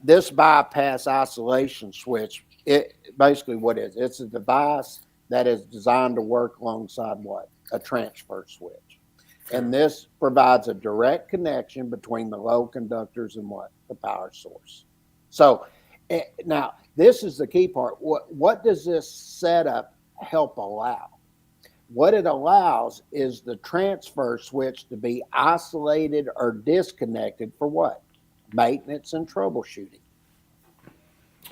this bypass isolation switch, it basically what it is, it's a device that is designed to work alongside what? A transfer switch. And this provides a direct connection between the low conductors and what? The power source. So now this is the key part. What does this setup help allow? What it allows is the transfer switch to be isolated or disconnected for what? Maintenance and troubleshooting.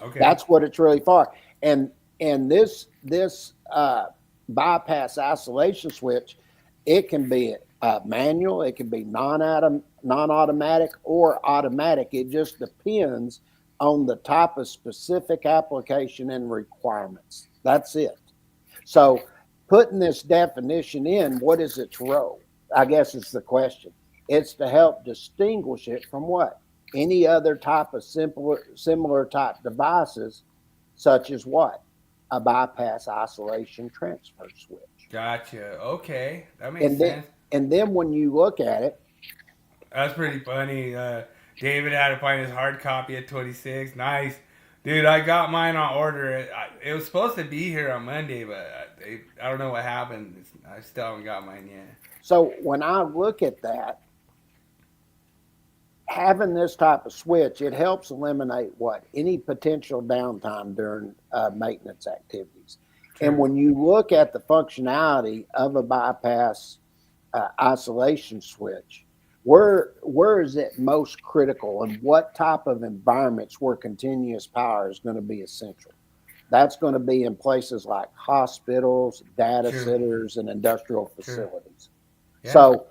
Okay. That's what it's really for. And this bypass isolation switch, it can be manual, it can be non-automatic, or automatic. It just depends on the type of specific application and requirements. That's it. So putting this definition in, what is its role? I guess it's the question. It's to help distinguish it from what? Any other type of similar type devices, such as what? A bypass isolation transfer switch. Gotcha. Okay, that makes And then, sense. and then when you look at it, That's pretty funny. David had to find his hard copy at 26. Nice. Dude, I got mine on order. It was supposed to be here on Monday, but I don't know what happened. I still haven't got mine yet. so when I look at that, having this type of switch, it helps eliminate what? Any potential downtime during maintenance activities. True. And when you look at the functionality of a bypass isolation switch, where is it most critical, and what type of environments where continuous power is going to be essential? That's going to be in places like hospitals, data True. centers, and industrial True. facilities. Yeah. So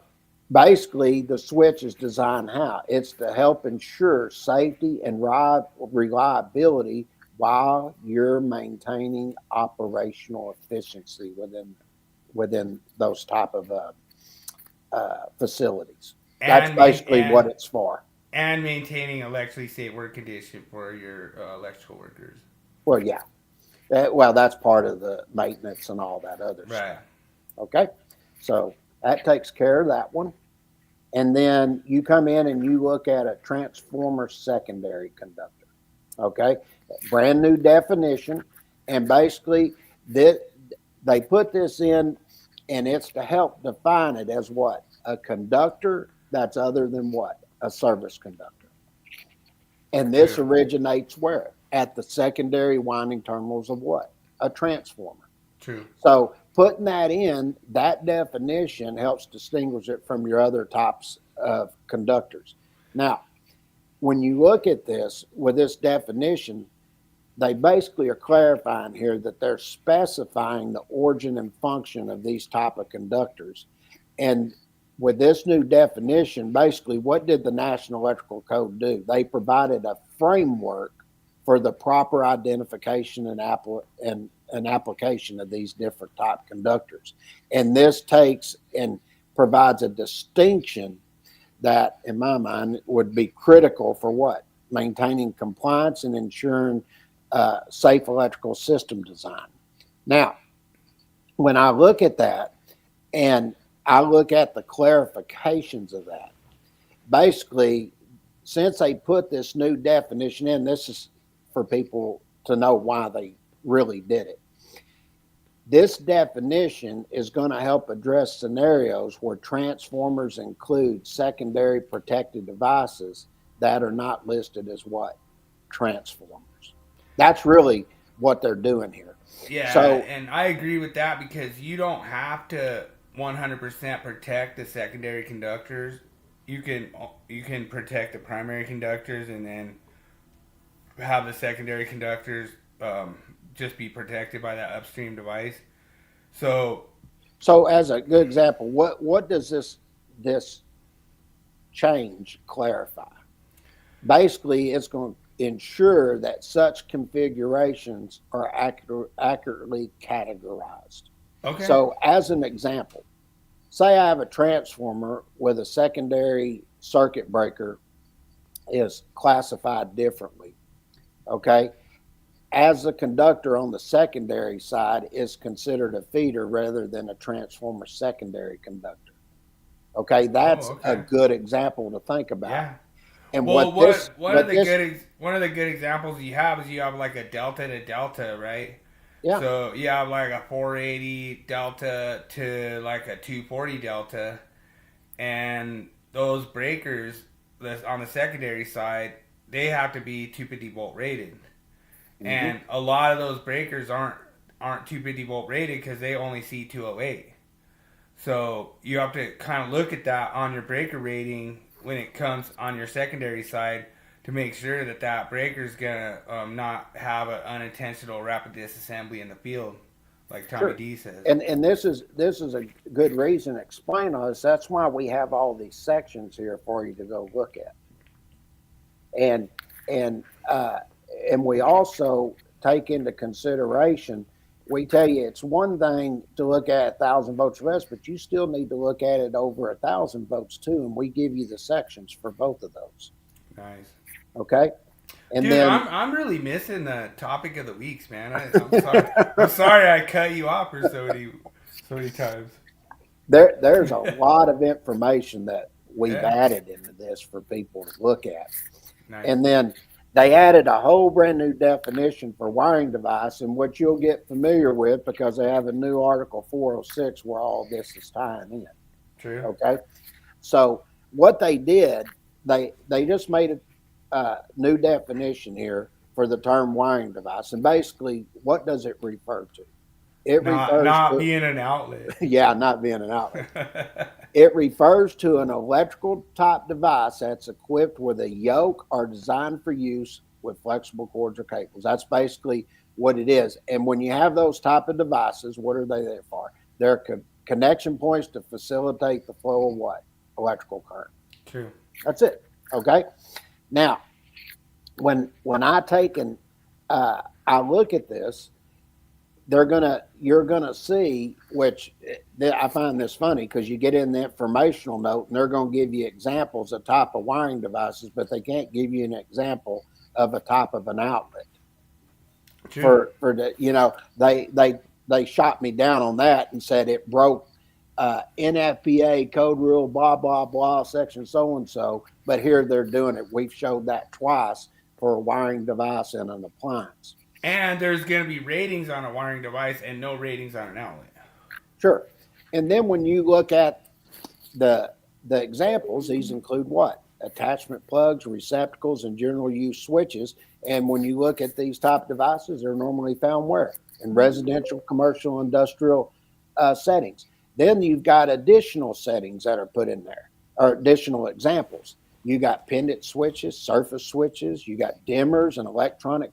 basically, the switch is designed how? It's to help ensure safety and reliability while you're maintaining operational efficiency within those type of facilities. That's basically what it's for. And maintaining electrically safe work condition for your electrical workers. Well, yeah. Well, that's part of the maintenance and all that other Right. stuff. Okay? So that takes care of that one. And then you come in and you look at a transformer secondary conductor. Okay? Brand new definition. And basically, they put this in, and it's to help define it as what? A conductor that's other than what? A service conductor. And this True. originates where? At the secondary winding terminals of what? A transformer. True. So putting that in, that definition helps distinguish it from your other types of conductors. Now, when you look at this, with this definition, they basically are clarifying here that they're specifying the origin and function of these type of conductors. And with this new definition, basically, what did the National Electrical Code do? They provided a framework for the proper identification and application of these different type conductors. And this takes and provides a distinction that, in my mind, would be critical for what? Maintaining compliance and ensuring safe electrical system design. Now, when I look at that and I look at the clarifications of that, basically, since they put this new definition in, this is for people to know why they really did it. This definition is going to help address scenarios where transformers include secondary protected devices that are not listed as what? Transformers. That's really what they're doing here. Yeah, So, and I agree with that because you don't have to 100% protect the secondary conductors. You can protect the primary conductors and then have the secondary conductors just be protected by that upstream device. So as a good example, what does this change clarify? Basically, it's going to ensure that such configurations are accurately categorized. okay. So as an example, say I have a transformer with a secondary circuit breaker is classified differently. Okay. As a conductor on the secondary side is considered a feeder rather than a transformer secondary conductor. Okay. That's a good example to think about. Yeah. And one of the good examples you have is you have like a delta to delta, right? Yeah. So you have like a 480 delta to like a 240 delta, and those breakers that's on the secondary side, they have to be 250 volt rated. Mm-hmm. And a lot of those breakers aren't 250 volt rated because they only see 208. So you have to kind of look at that on your breaker rating when it comes on your secondary side to make sure that breaker is gonna not have an unintentional rapid disassembly in the field like Tommy Sure. D says. And this is a good reason to explain us. That's why we have all these sections here for you to go look at. And we also take into consideration. We tell you it's one thing to look at 1,000 votes less, but you still need to look at it over 1,000 votes too. And we give you the sections for both of those. Nice. Okay. And Dude, then I'm really missing the topic of the weeks, man. I'm sorry. I'm sorry I cut you off for so many times. there's a lot of information that we've Yeah. added into this for people to look at. Nice. And then they added a whole brand new definition for wiring device, and what you'll get familiar with because they have a new Article 406 where all this is tying in. True. Okay. So what they did, they just made a new definition here for the term wiring device. And basically, what does it refer to? It refers not to being an outlet. yeah, not being an outlet. It refers to an electrical type device that's equipped with a yoke or designed for use with flexible cords or cables. That's basically what it is. And when you have those type of devices, what are they there for? They're connection points to facilitate the flow of what? Electrical current. True. That's it. Okay. Now, when I take and I look at this, you're gonna see, which I find this funny because you get in the informational note and they're gonna give you examples of type of wiring devices, but they can't give you an example of a type of an outlet. True. For the they shot me down on that and said it broke NFPA code rule blah blah blah section so and so, but here they're doing it. We've showed that twice for a wiring device and an appliance. And there's going to be ratings on a wiring device and no ratings on an outlet. Sure. And then when you look at the examples, these include what? Attachment plugs, receptacles, and general use switches. And when you look at these type devices, they're normally found where? In residential, commercial, industrial settings. Then you've got additional settings that are put in there, or additional examples. You got pendant switches, surface switches, you got dimmers and electronic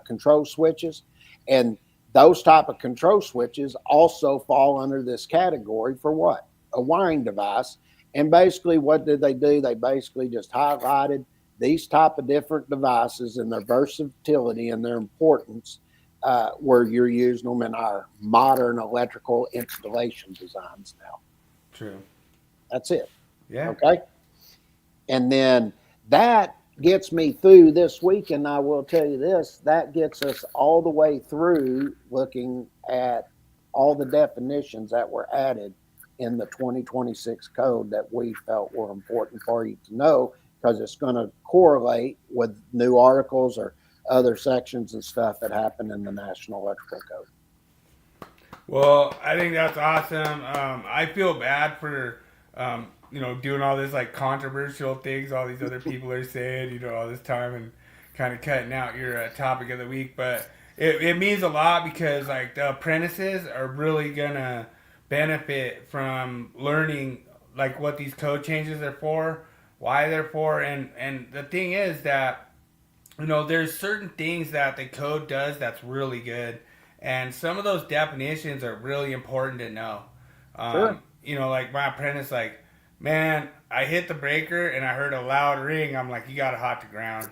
control switches, and those type of control switches also fall under this category for what? A wiring device. And basically what did they do? They basically just highlighted these type of different devices and their versatility and their importance where you're using them in our modern electrical installation designs now. True. That's it. Yeah. Okay. And then that gets me through this week, and I will tell you this, that gets us all the way through looking at all the definitions that were added in the 2026 code that we felt were important for you to know, because it's going to correlate with new articles or other sections and stuff that happen in the National Electrical Code. Well, I think that's awesome. I feel bad for doing all this like controversial things all these other people are saying, all this time and kind of cutting out your topic of the week. But it means a lot because like the apprentices are really going to benefit from learning like what these code changes are for, why they're for. And the thing is that, there's certain things that the code does that's really good. And some of those definitions are really important to know. Sure. Like my apprentice, like, man, I hit the breaker and I heard a loud ring. I'm like, you got to hot to ground,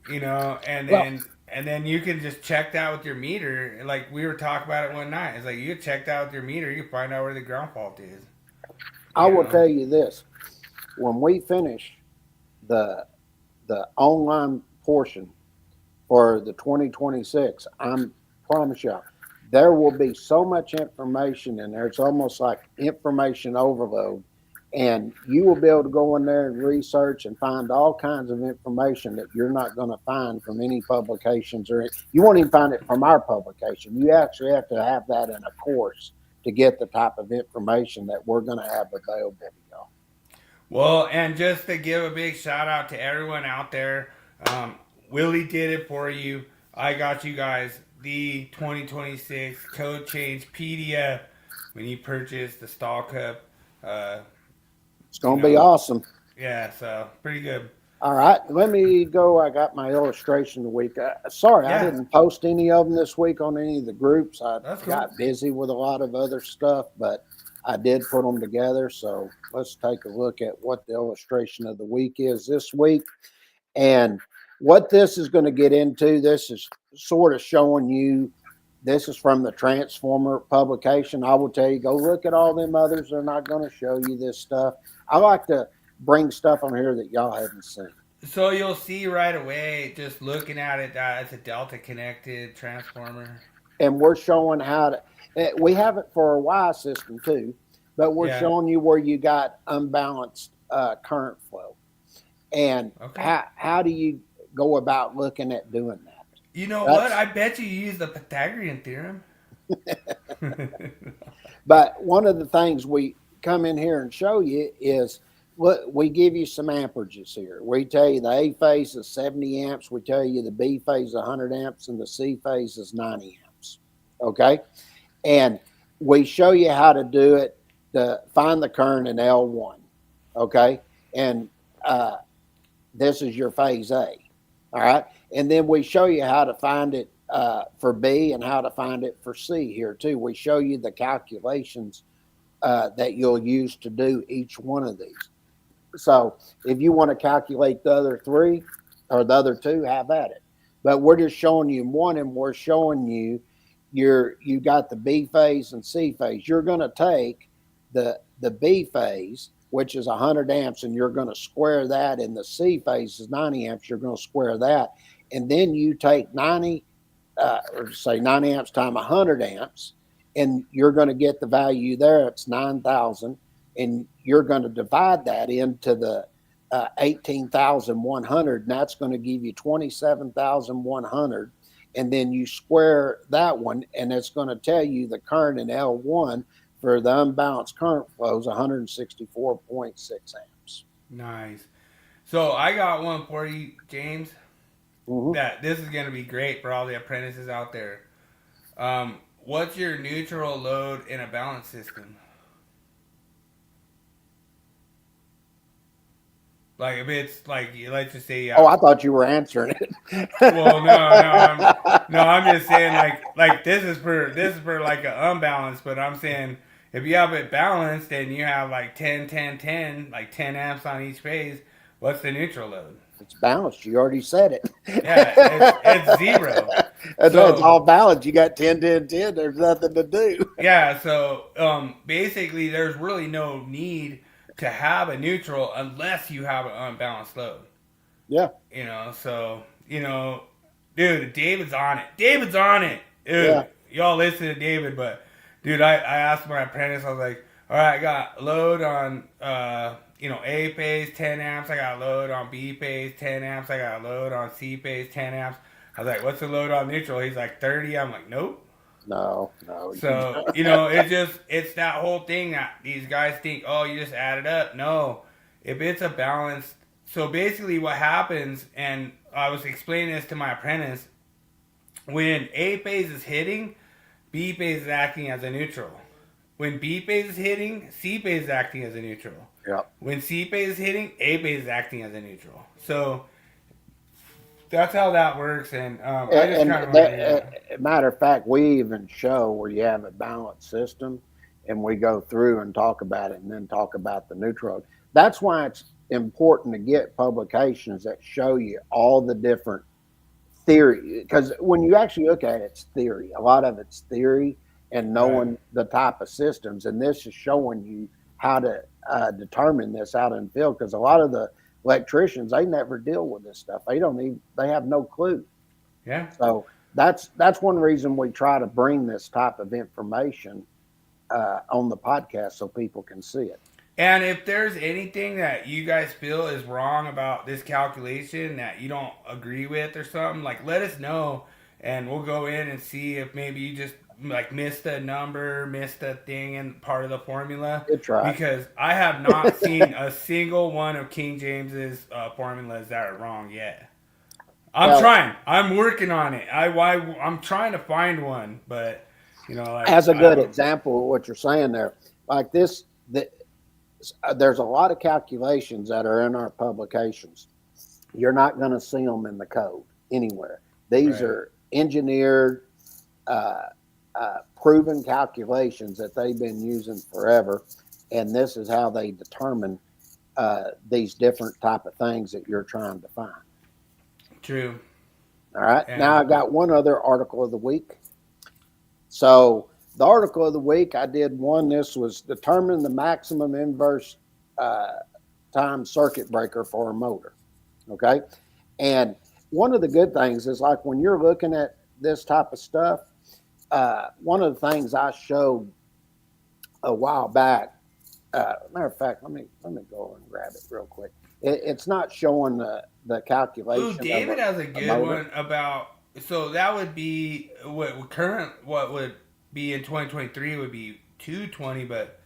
and then you can just check that with your meter. Like we were talking about it one night. It's like you check that with your meter, you can find out where the ground fault is. I will tell you this: when we finish the online portion for the 2026, I promise you, there will be so much information in there. It's almost like information overload. And you will be able to go in there and research and find all kinds of information that you're not going to find from any publications, or you won't even find it from our publication. You actually have to have that in a course to get the type of information that we're going to have available to y'all. Well, and just to give a big shout out to everyone out there, Willie did it for you. I got you guys the 2026 code change PDF when you purchase the stall cup. It's going to be awesome. Yeah, so pretty good. All right, let me go. I got my illustration of the week. Sorry, I Yeah. didn't post any of them this week on any of the groups. I That's cool. got busy with a lot of other stuff, but I did put them together. So let's take a look at what the illustration of the week is this week. And what this is going to get into, this is sort of showing you, this is from the Transformer publication. I will tell you, go look at all them others. They're not going to show you this stuff. I like to bring stuff on here that y'all haven't seen. So you'll see right away, just looking at it, that it's a Delta connected transformer. And we're showing how to, we have it for a Y system too, but we're showing you where you got unbalanced current flow. And how do you go about looking at doing that? You know what? I bet you use the Pythagorean theorem. But one of the things we come in here and show you is, look, we give you some amperages here. We tell you the A phase is 70 amps. We tell you the B phase is 100 amps and the C phase is 90 amps. Okay. And we show you how to do it to find the current in L1. Okay. And this is your phase A. All right. And then we show you how to find it for B and how to find it for C here too. We show you the calculations that you'll use to do each one of these. So if you want to calculate the other three or the other two, have at it. But we're just showing you one, and we're showing you you got the B phase and C phase. You're going to take the B phase, which is 100 amps, and you're going to square that, and the C phase is 90 amps. You're going to square that. And then you take 90 amps times 100 amps, and you're going to get the value there. It's 9,000. And you're going to divide that into the 18,100, and that's going to give you 27,100. And then you square that one, and it's going to tell you the current in L1 for the unbalanced current flow is 164.6 amps. Nice. So I got one for you, James. Mm-hmm. That this is going to be great for all the apprentices out there. What's your neutral load in a balance system? Like if it's like, let's just say. I thought you were answering it. Well, I'm just saying like this is for like an unbalanced, but I'm saying if you have it balanced and you have like 10, 10, 10, like 10 amps on each phase, what's the neutral load? It's balanced. You already said it. Yeah, it's zero. It's all balanced. You got 10, 10, 10. There's nothing to do. Yeah, so basically there's really no need to have a neutral unless you have an unbalanced load. Yeah. So, dude, David's on it. Dude, yeah. Y'all listen to David, but, dude, I asked my apprentice, I was like, all right, I got a load on, A phase, 10 amps. I got a load on B phase, 10 amps. I got a load on C phase, 10 amps. I was like, what's the load on neutral? He's like, 30. I'm like, nope. No. So, it's that whole thing that these guys think, oh, you just add it up. No, if it's a balanced. So basically what happens, and I was explaining this to my apprentice, when A phase is hitting, B phase is acting as a neutral. When B phase is hitting, C phase is acting as a neutral. Yep. When C phase is hitting, A phase is acting as a neutral. So that's how that works, and matter of fact, we even show where you have a balanced system, and we go through and talk about it, and then talk about the neutral. That's why it's important to get publications that show you all the different theory, because when you actually look at it, it's theory. A lot of it's theory and knowing the type of systems, and this is showing you how to determine this out in the field, because a lot of the electricians, they never deal with this stuff. They have no clue. Yeah. So that's one reason we try to bring this type of information on the podcast so people can see it. And if there's anything that you guys feel is wrong about this calculation that you don't agree with or something, like let us know, and we'll go in and see if maybe you just like missed a number, missed a thing in part of the formula. Good try. Because I have not seen a single one of King James's formulas that are wrong yet. I'm trying. I'm working on it. I'm trying to find one, but as a good example of what you're saying there, like this, there's a lot of calculations that are in our publications you're not going to see them in the code anywhere. These are engineered, proven calculations that they've been using forever, and this is how they determine these different type of things that you're trying to find. True. All right. And now I got one other article of the week. So the article of the week, I did one. This was determine the maximum inverse time circuit breaker for a motor. Okay. And one of the good things is, like, when you're looking at this type of stuff, one of the things I showed a while back, matter of fact, let me go and grab it real quick. It's not showing the calculation. Ooh, David has a good one about. So that would be what would be in 2023 would be 220, but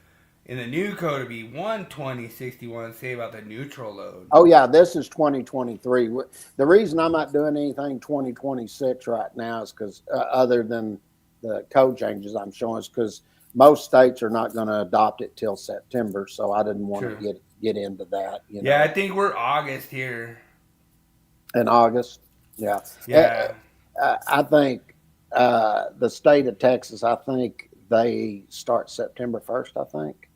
in the new code it'd be 120/61. Say about the neutral load. Oh yeah, this is 2023. The reason I'm not doing anything 2026 right now is because other than the code changes I'm showing, is because most states are not going to adopt it till September. So I didn't want to get into that. You know? Yeah, I think we're August here. In August, yeah. Yeah. I think the state of Texas, I think they start September 1st, I think.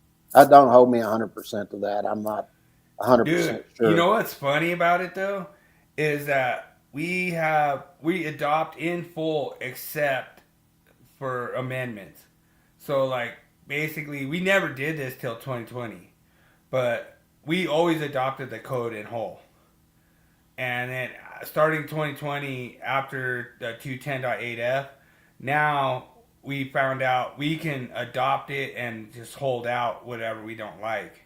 Don't hold me 100% to that. I'm not 100% sure. You know what's funny about it, though, is that we adopt in full except for amendments. So, like, basically, we never did this till 2020. But we always adopted the code in whole. And then starting 2020, after the 210.8F, now we found out we can adopt it and just hold out whatever we don't like.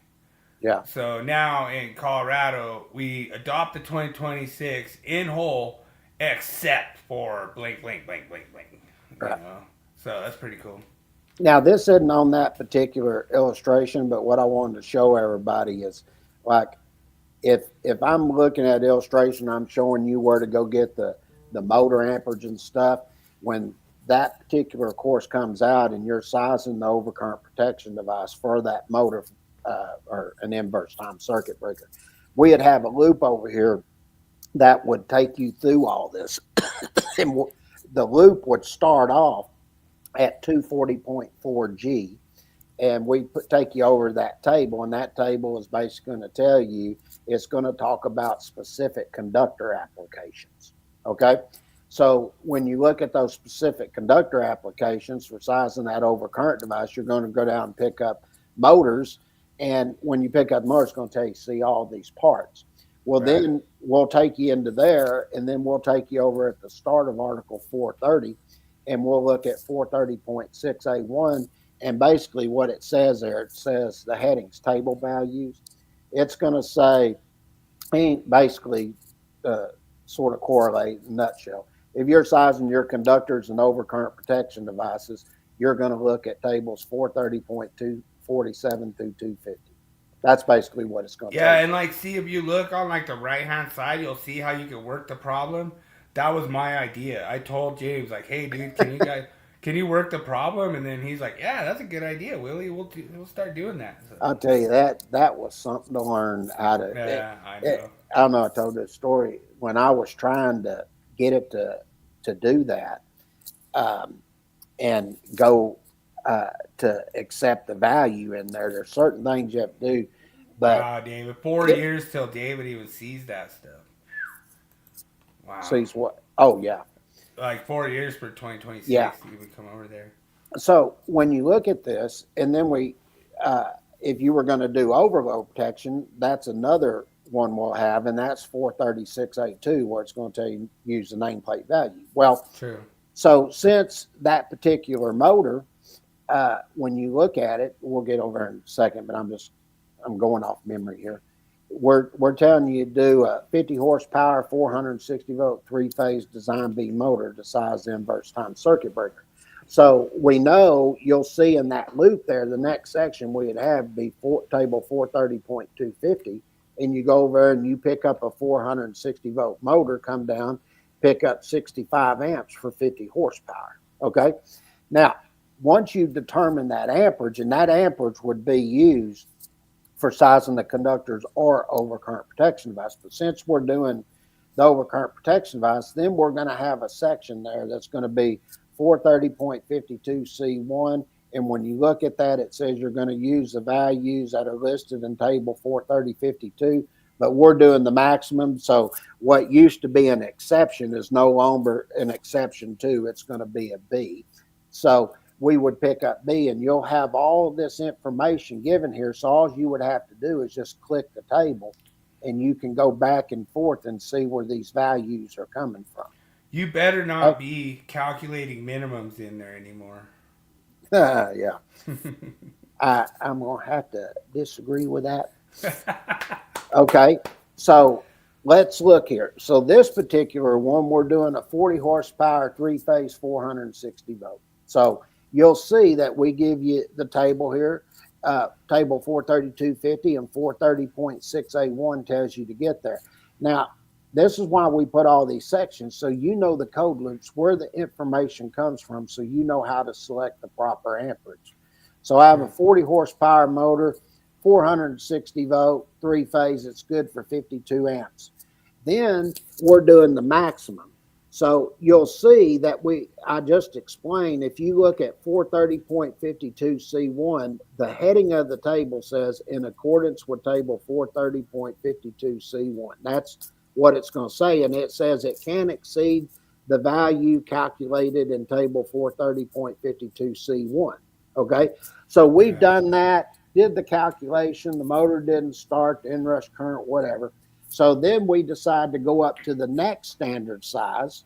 Yeah. So now in Colorado, we adopt the 2026 in whole, except for blank, blank, blank, blank, blank. Right. You know? So that's pretty cool. Now, this isn't on that particular illustration, but what I wanted to show everybody is, like, if I'm looking at illustration, I'm showing you where to go get the motor amperage and stuff. When that particular course comes out and you're sizing the overcurrent protection device for that motor or an inverse time circuit breaker, we'd have a loop over here that would take you through all this. And the loop would start off at 240.4 G. And we take you over that table, and that table is basically going to tell you, it's going to talk about specific conductor applications. Okay. So when you look at those specific conductor applications for sizing that overcurrent device, you're going to go down and pick up motors. And when you pick up motors, it's going to tell you, see all these parts. Well, right. Then we'll take you into there, and then we'll take you over at the start of Article 430, and we'll look at 430.6A1. And basically what it says there, it says the headings, table values. It's going to say, basically, sort of correlate in a nutshell. If you're sizing your conductors and overcurrent protection devices, you're going to look at tables 430.247 through 250. That's basically what it's going to Yeah, and like, see, if you look on like the right-hand side, you'll see how you can work the problem. That was my idea. I told James, like, hey, dude, can you work the problem? And then he's like, yeah, that's a good idea, Willie. We'll start doing that. So, I'll tell you, that was something to learn out of. Yeah, I know. I don't know, I told this story. When I was trying to get it to do that and go to accept the value in there, there's certain things you have to do. But wow, David, 4 years till David even sees that stuff. Wow. Sees what? Oh, yeah. Like 4 years for 2026, yeah. You would come over there. So when you look at this, and then if you were going to do overload protection, that's another one we'll have, and that's 436A2, where it's going to tell you use the nameplate value. Well, true. So since that particular motor, when you look at it, we'll get over in a second, but I'm going off memory here. We're telling you to do a 50 horsepower, 460 volt, 3-phase design B motor to size the inverse time circuit breaker. So we know you'll see in that loop there, the next section we'd have be table 430.250, and you go over and you pick up a 460 volt motor, come down, pick up 65 amps for 50 horsepower. Okay. Now, once you determine that amperage, and that amperage would be used for sizing the conductors or overcurrent protection device. But since we're doing the overcurrent protection device, then we're going to have a section there that's going to be 430.52C1. And when you look at that, it says you're going to use the values that are listed in table 430.52, but we're doing the maximum. So what used to be an exception is no longer an exception to, it's going to be a B. So we would pick up B, and you'll have all of this information given here. So all you would have to do is just click the table, and you can go back and forth and see where these values are coming from. You better not be calculating minimums in there anymore. Yeah. I'm going to have to disagree with that. Okay, so let's look here. So this particular one, we're doing a 40 horsepower, 3-phase, 460 volt. So you'll see that we give you the table here. Table 432.50 and 430.6A1 tells you to get there. Now, this is why we put all these sections, so you know the code loops, where the information comes from, so you know how to select the proper amperage. So I have a 40 horsepower motor, 460 volt, 3-phase. It's good for 52 amps. Then we're doing the maximum. So you'll see that I just explained, if you look at 430.52C1, the heading of the table says in accordance with table 430.52C1. That's what it's going to say. And it says it can exceed the value calculated in table 430.52C1. Okay. So we've done that, did the calculation. The motor didn't start, the inrush current, whatever. So then we decide to go up to the next standard size.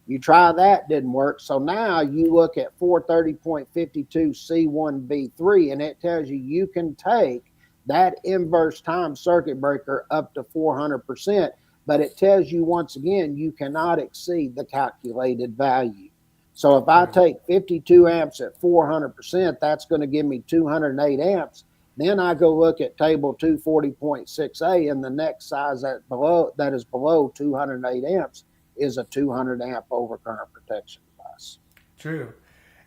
You try that, didn't work. So now you look at 430.52C1B3, and it tells you can take that inverse time circuit breaker up to 400%, but it tells you once again, you cannot exceed the calculated value. So if I take 52 amps at 400%, that's going to give me 208 amps. Then I go look at table 240.6A, and the next size that is below 208 amps is a 200 amp overcurrent protection device. True.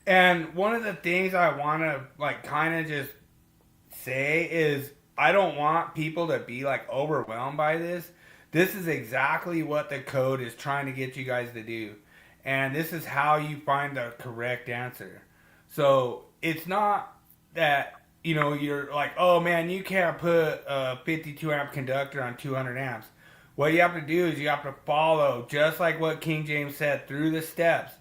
And one of the things I want to kind of just say is I don't want people to be overwhelmed by this. This is exactly what the code is trying to get you guys to do. And this is how you find the correct answer. So it's not that, you're like, oh man, you can't put a 52 amp conductor on 200 amps. What you have to do is you have to follow, just like what King James said, through the steps,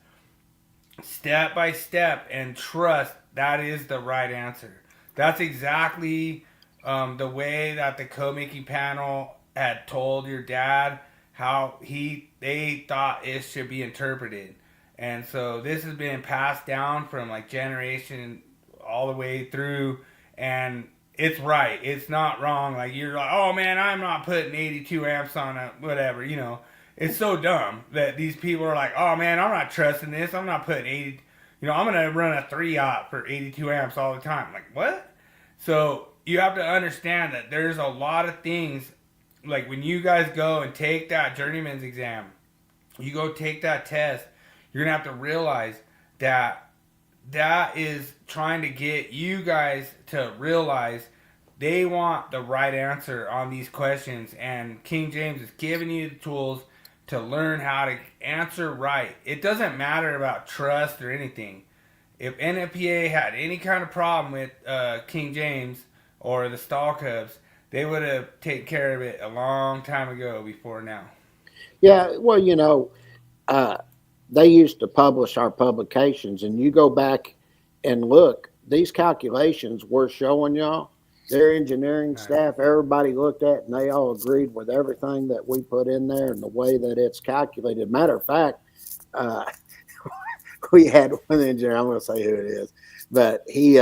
step by step, and trust that is the right answer. That's exactly the way that the code making panel had told your dad how they thought it should be interpreted. And so this has been passed down from generation all the way through, and it's right. It's not wrong. You're like, oh man, I'm not putting 82 amps on a whatever, It's so dumb that these people are like, oh man, I'm not trusting this. I'm not putting 80, I'm going to run a 3-aught for 82 amps all the time. Like, what? So you have to understand that there's a lot of things, like when you guys go and take that journeyman's exam, you go take that test, you're going to have to realize that is trying to get you guys to realize they want the right answer on these questions, and King James is giving you the tools to learn how to answer right. It doesn't matter about trust or anything. If NFPA had any kind of problem with King James or the stall cubs, they would have taken care of it a long time ago before now. Yeah, well, they used to publish our publications, and you go back and look, these calculations we're showing y'all, their engineering staff, everybody looked at, and they all agreed with everything that we put in there and the way that it's calculated. Matter of fact, we had one engineer, I'm going to say who it is, but he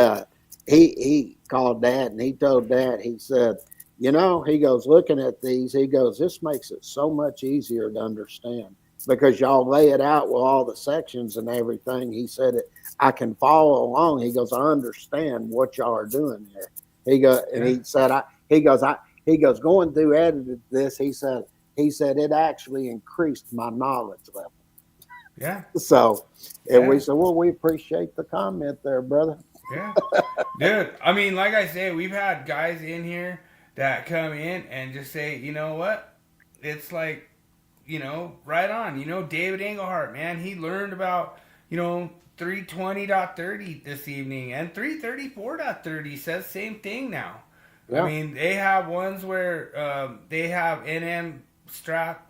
called Dad, and he told Dad, he said, he goes, looking at these, he goes, this makes it so much easier to understand because y'all lay it out with all the sections and everything. He said, I can follow along. He goes, I understand what y'all are doing here. He goes, and he said, he goes, going through edited this, he said it actually increased my knowledge level. Yeah. So, and we said, well, we appreciate the comment there, brother. Yeah. Dude, I mean, like I say, we've had guys in here that come in and just say, you know what? It's like right on. David Englehart, man, he learned about, 320.30 this evening, and 334.30 says same thing now. Yeah. I mean, they have ones where they have NM strap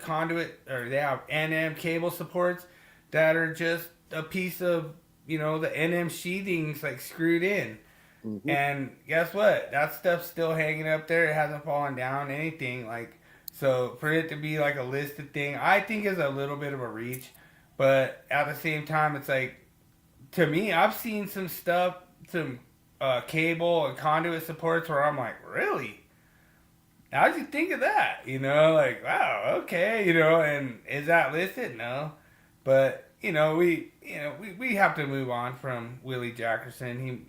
conduit, or they have NM cable supports that are just a piece of, the NM sheathings like screwed in. Mm-hmm. And guess what? That stuff's still hanging up there. It hasn't fallen down, anything. Like, so for it to be like a listed thing, I think is a little bit of a reach. But at the same time, it's like, to me, I've seen some stuff, some cable and conduit supports where I'm like, really? How'd you think of that? Like, wow, okay, and is that listed? No. But, we have to move on from Willie Jackerson.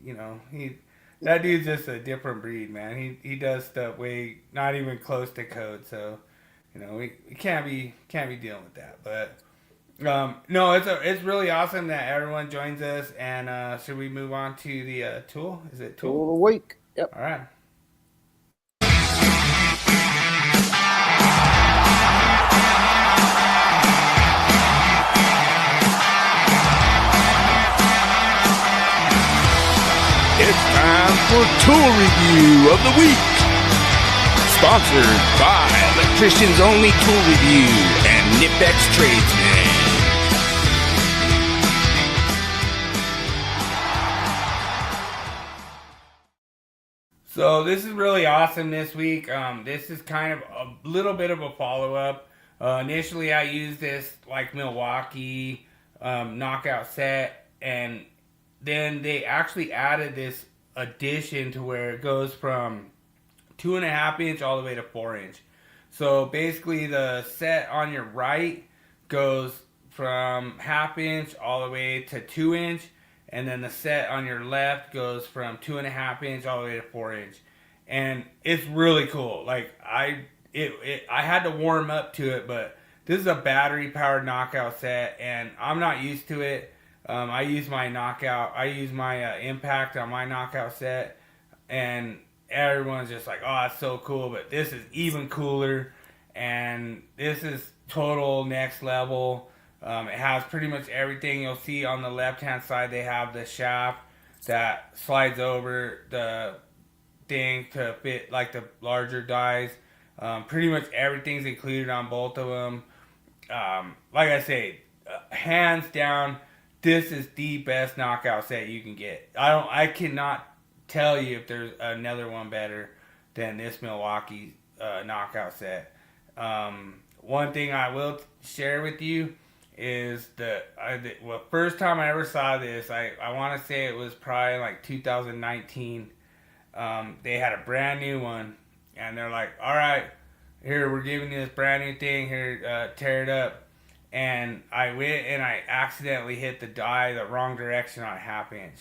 That dude's just a different breed, man. He does stuff way not even close to code, so we can't be dealing with that. But no, it's really awesome that everyone joins us. And should we move on to the tool? Is it tool? Tool of the week. Yep. All right. It's time for Tool Review of the Week. Sponsored by Electricians Only Tool Review and Nipex Tradesman. So this is really awesome this week. This is kind of a little bit of a follow-up. Initially, I used this like Milwuakee knockout set, and then they actually added this addition to where it goes from 2.5 inch all the way to 4 inch. So basically, the set on your right goes from 1/2 inch all the way to 2 inch. And then the set on your left goes from 2.5 inch all the way to 4 inch, and it's really cool. Like I had to warm up to it, but this is a battery powered knockout set, and I'm not used to it. I use my impact on my knockout set, and everyone's just like, "Oh, it's so cool!" But this is even cooler, and this is total next level. It has pretty much everything. You'll see on the left-hand side, they have the shaft that slides over the thing to fit like the larger dies. Pretty much everything's included on both of them. Like I say, hands down, this is the best knockout set you can get. I cannot tell you if there's another one better than this Milwuakee knockout set. One thing I will share with you is the first time I ever saw this, I want to say it was probably like 2019. They had a brand new one, and they're like, all right, here, we're giving you this brand new thing, here, tear it up. And I went and I accidentally hit the die the wrong direction on 1/2 inch.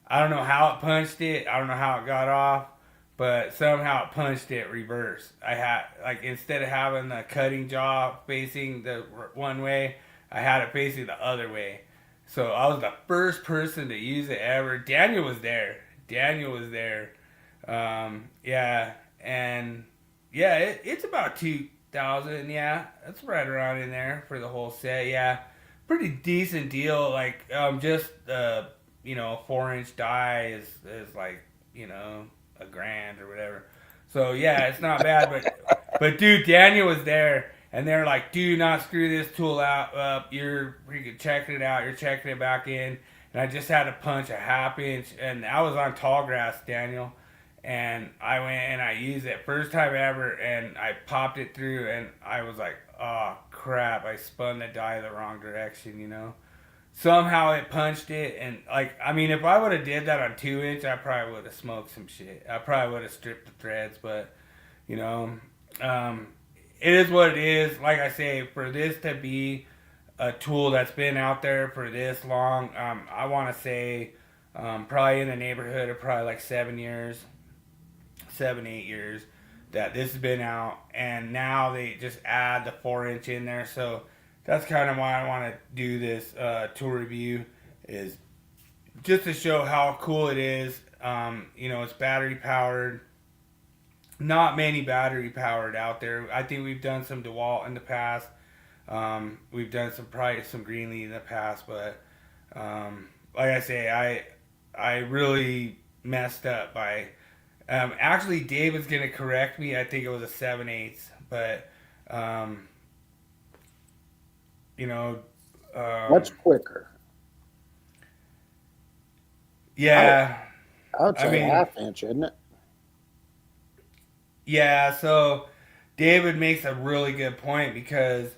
I don't know how it punched it, I don't know how it got off, but somehow it punched it reverse. I had, like, instead of having the cutting jaw facing the one way, I had it facing the other way. So I was the first person to use it ever. Daniel was there. It's about 2,000. Yeah, that's right around in there for the whole set. Yeah, pretty decent deal. Like, just a 4-inch die is like, $1,000 or whatever. So yeah, it's not bad, but dude, Daniel was there, and they're like, do not screw this tool up. You're freaking checking it out. You're checking it back in. And I just had to punch a 1/2 inch, and I was on tall grass, Daniel. And I went and I used it first time ever, and I popped it through, and I was like, oh crap, I spun the die the wrong direction, Somehow it punched it, and if I would have did that on 2 inch, I probably would have smoked some shit. I probably would have stripped the threads, but it is what it is. Like I say, for this to be a tool that's been out there for this long, I want to say probably in the neighborhood of probably like 7 years, 7-8 years that this has been out, and now they just add the 4-inch in there. So that's kind of why I want to do this tool review, is just to show how cool it is. It's battery powered. not many battery powered out there. I think we've done some DeWalt in the past. We've done probably some Greenlee in the past, but like I say, I really messed up by. Actually, David's gonna correct me. I think it was a 7/8, but you know, What's quicker? yeah. I would say half inch, isn't it? Yeah, so David makes a really good point because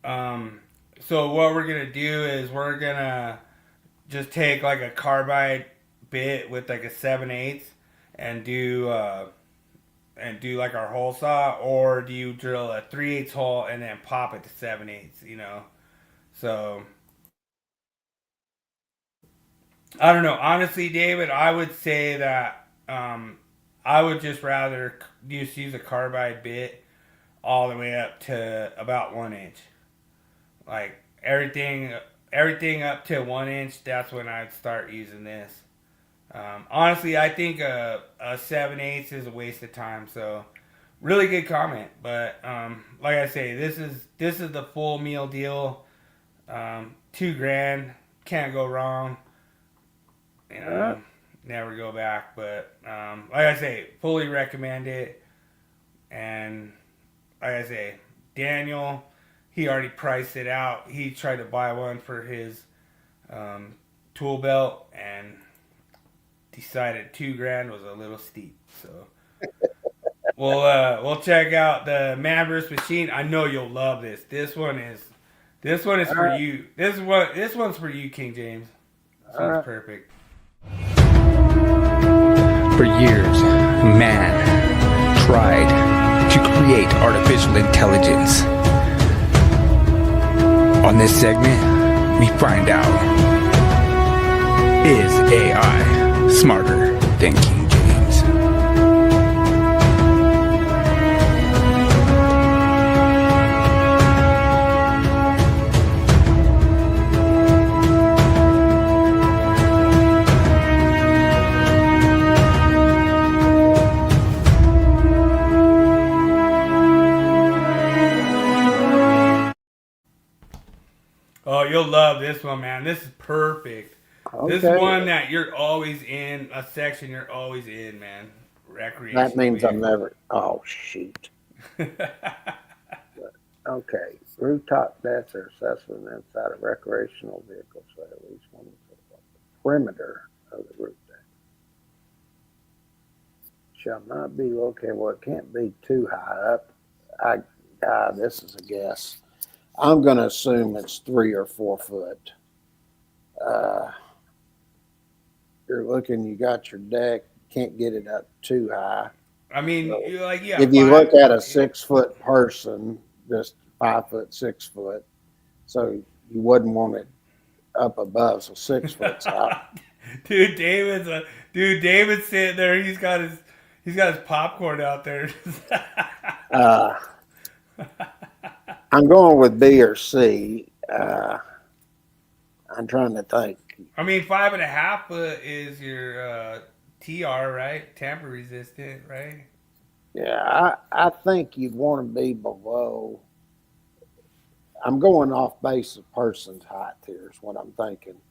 so what we're gonna do is we're gonna just take like a carbide bit with like a 7/8 and do like our hole saw, or do you drill a 3/8 hole and then pop it to 7/8, you know? So I don't know. Honestly, David, I would say that I would just rather just use a carbide bit all the way up to about 1 inch. Like everything up to 1 inch. That's when I'd start using this. Honestly, I think a 7/8 is a waste of time. So, really good comment. But like I say, this is the full meal deal. $2,000, can't go wrong. You know, never go back. But like I say, fully recommend it. And like I say, Daniel, he already priced it out. He tried to buy one for his tool belt and decided $2,000 was a little steep. So we'll check out the Maverick machine. I know you'll love this. This one is for you. This one's for you, King James. This one's perfect. For years, man tried to create artificial intelligence. On this segment, we find out, is AI smarter than King James? Oh, you'll love this one, man. This is perfect. Okay. This is one that you're always in, a section you're always in, man. Recreation. That means I'm never. Oh, shoot. Okay. Rooftop decks are accessible inside a recreational vehicle, so at least one foot off the perimeter of the roof deck. Shall not be located. Well, it can't be too high up. This is a guess. I'm going to assume it's 3 or 4 foot. You're looking, you got your deck, can't get it up too high. I mean, So, if you look at a 6 foot person, just 5 foot, 6 foot, so you wouldn't want it up above, so 6 foot's out. Dude, David's sitting there. He's got his popcorn out there. I'm going with B or C. I'm trying to think. I mean, 5.5 foot is your TR, right? Tamper resistant, right? Yeah, I think you'd want to be below. I'm going off base of person's height here is what I'm thinking.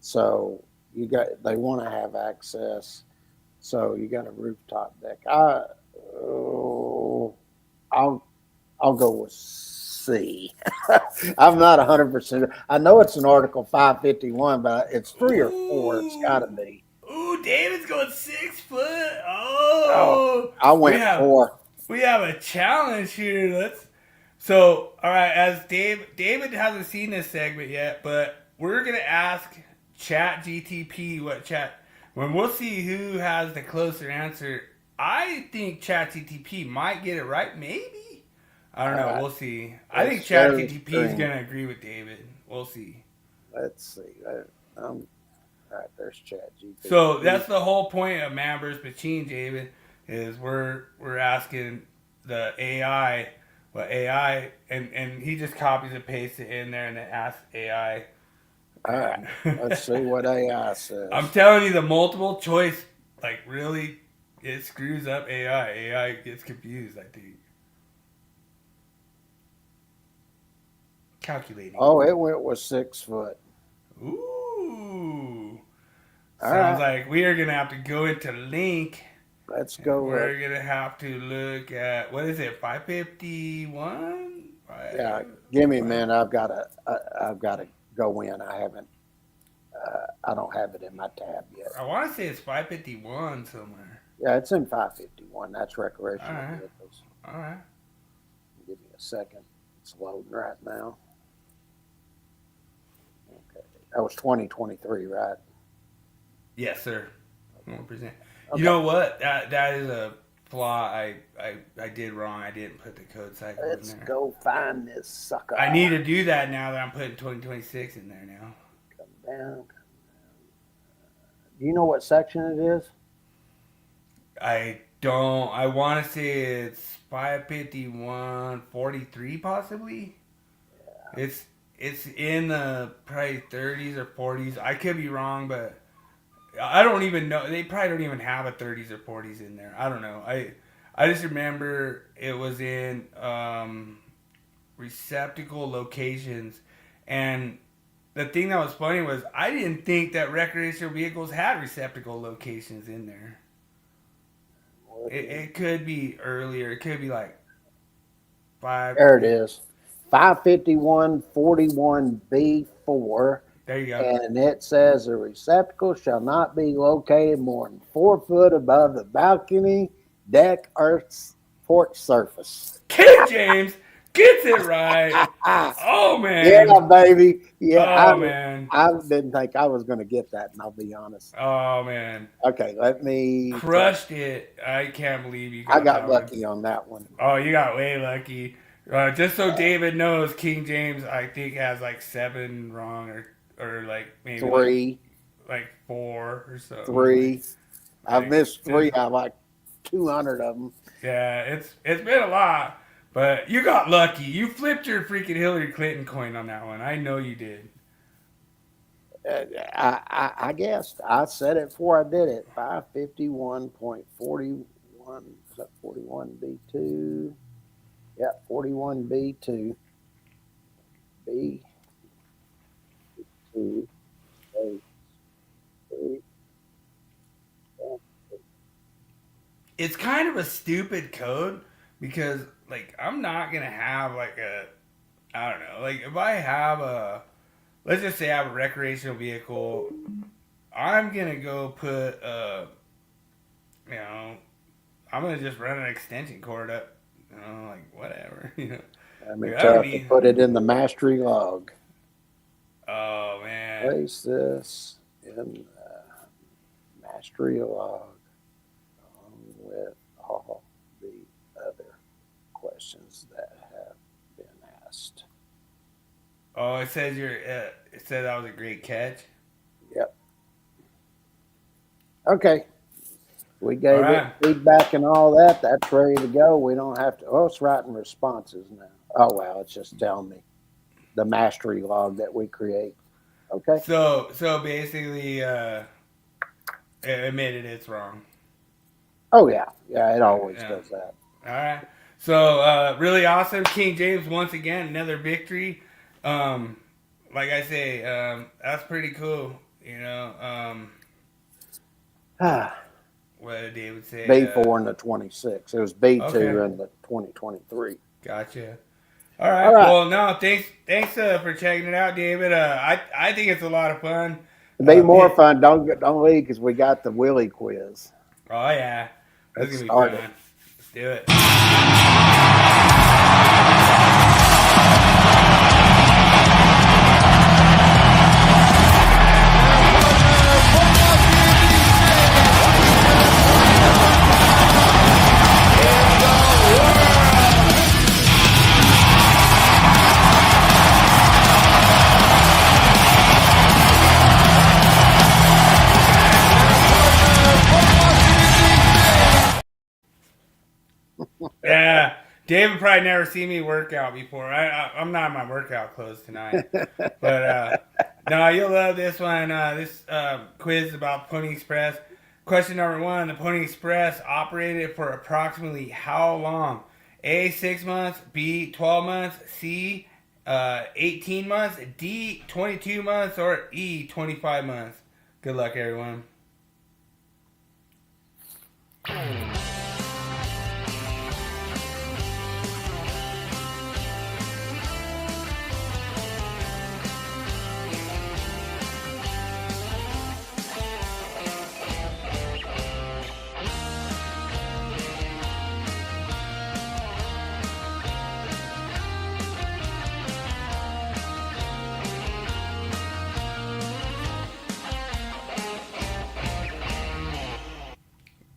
So they want to have access. So you got a rooftop deck. I'll go with C. I'm not 100%. I know it's an Article 551, but it's 3 or 4. It's got to be. Ooh, David's going 6 foot. Oh, I went 4. We have a challenge here. All right. As David hasn't seen this segment yet, but we're gonna ask ChatGTP when we'll see who has the closer answer. I think ChatGTP might get it right. Maybe. I don't know. We'll see. I think ChatGTP is gonna agree with David. We'll see. Let's see. All right, there's ChatGPT. So that's the whole point of Maverick's machine, David, is we're asking the AI what AI, and he just copies and pastes it in there and then asks AI. All right, let's see what AI says. I'm telling you, the multiple choice, like really, it screws up AI. AI gets confused, I think. Calculating. Oh, it went with 6 foot. Ooh. All Sounds right. like we are going to have to go into Link. Let's go. We're going to have to look at, what is it, 551? Yeah, give me a minute. I've got to go in. I haven't. I don't have it in my tab yet. I want to say it's 551 somewhere. Yeah, it's in 551. That's recreational All right. vehicles. All right. Give me a second. It's loading right now. Okay, that was 2023, right? Yes, sir. 100%. Okay. You know what? That is a flaw I did wrong. I didn't put the code cycle Let's in there. go find this sucker. I need to do that now that I'm putting 2026 in there now. Come down. Do you know what section it is? I don't. I want to say it's 551-43 possibly. Yeah. It's in the probably 30s or 40s. I could be wrong, but I don't even know. They probably don't even have a 30s or 40s in there. I don't know. I just remember it was in receptacle locations, and the thing that was funny was I didn't think that recreational vehicles had receptacle locations in there. It could be earlier. It could be like 5. There it is. 551-41B4. There you go. And it says the receptacle shall not be located more than 4 foot above the balcony, deck, or porch surface. King James gets it right. Oh, man. Yeah, baby. Yeah. Oh, man. I didn't think I was going to get that, and I'll be honest. Oh, man. Okay, let me. Crushed it. I can't believe you got I got that lucky one. on that one. Oh, you got way lucky. Just so David knows, King James, I think, has like 7 wrong or like maybe 3. like 4 or so. 3. I've Like, missed 3 out of like 200 of them. Yeah, it's been a lot, but you got lucky. You flipped your freaking Hillary Clinton coin on that one. I know you did. I guessed. I said it before I did it. 551.41. Is that 41B2? Yeah, 41B2. B2. It's kind of a stupid code because, like, I'm not going to have, like, I don't know. Like, if I have let's just say I have a recreational vehicle, I'm going to go put, I'm going to just run an extension cord up, like, whatever, I mean, to put it in the mastery log. Oh, man. Place this in the mastery log along with all the other questions that have been asked. Oh, it says it said that was a great catch. Yep. Okay. We gave it feedback and all that. That's ready to go. We don't have to. Oh, it's writing responses now. Oh, well, it's just telling me the mastery log that we create. Okay. So basically, it admitted it's wrong. Oh, yeah. Yeah, it always does that. All right. So, really awesome. King James, once again, another victory. Like I say, that's pretty cool. What did David say? B4 in the 26. It was B2 in the 2023. Gotcha. All right. Well, no, thanks for checking it out, David. I think it's a lot of fun. It'll be more fun. Don't leave because we got the Willie Quiz. Oh yeah. Let's start it. Let's do it. Yeah, David probably never seen me work out before. I'm not in my workout clothes tonight, but no, you'll love this one. This quiz is about Pony Express. Question number 1. The Pony Express operated for approximately how long? A, 6 months. B, 12 months. C, 18 months. D, 22 months. Or E, 25 months. Good luck, everyone.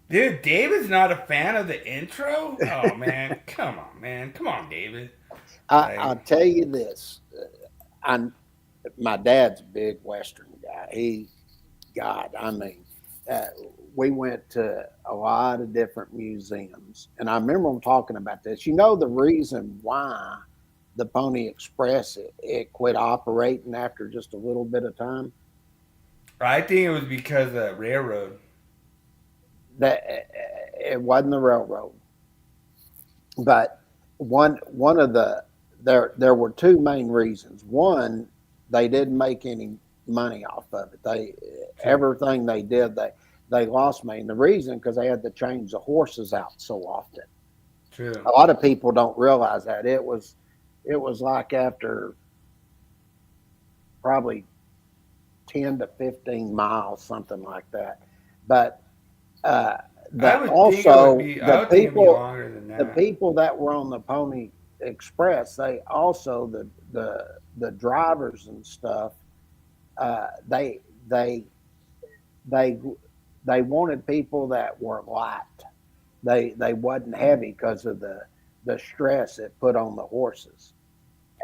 Dude, David's not a fan of the intro? Oh, man. Come on, man. Come on, David. I'll tell you this. My dad's a big Western guy. We went to a lot of different museums. And I remember him talking about this. You know the reason why the Pony Express, it quit operating after just a little bit of time? I think it was because of the railroad. That it wasn't the railroad, but one of there were two main reasons. One, they didn't make any money off of it. Everything they did, they lost money. And the reason, because they had to change the horses out so often. True. A lot of people don't realize that it was like after probably 10 to 15 miles, something like that. But the people that were on the Pony Express, they also the drivers and stuff, they wanted people that were light. They wasn't heavy because of the stress it put on the horses.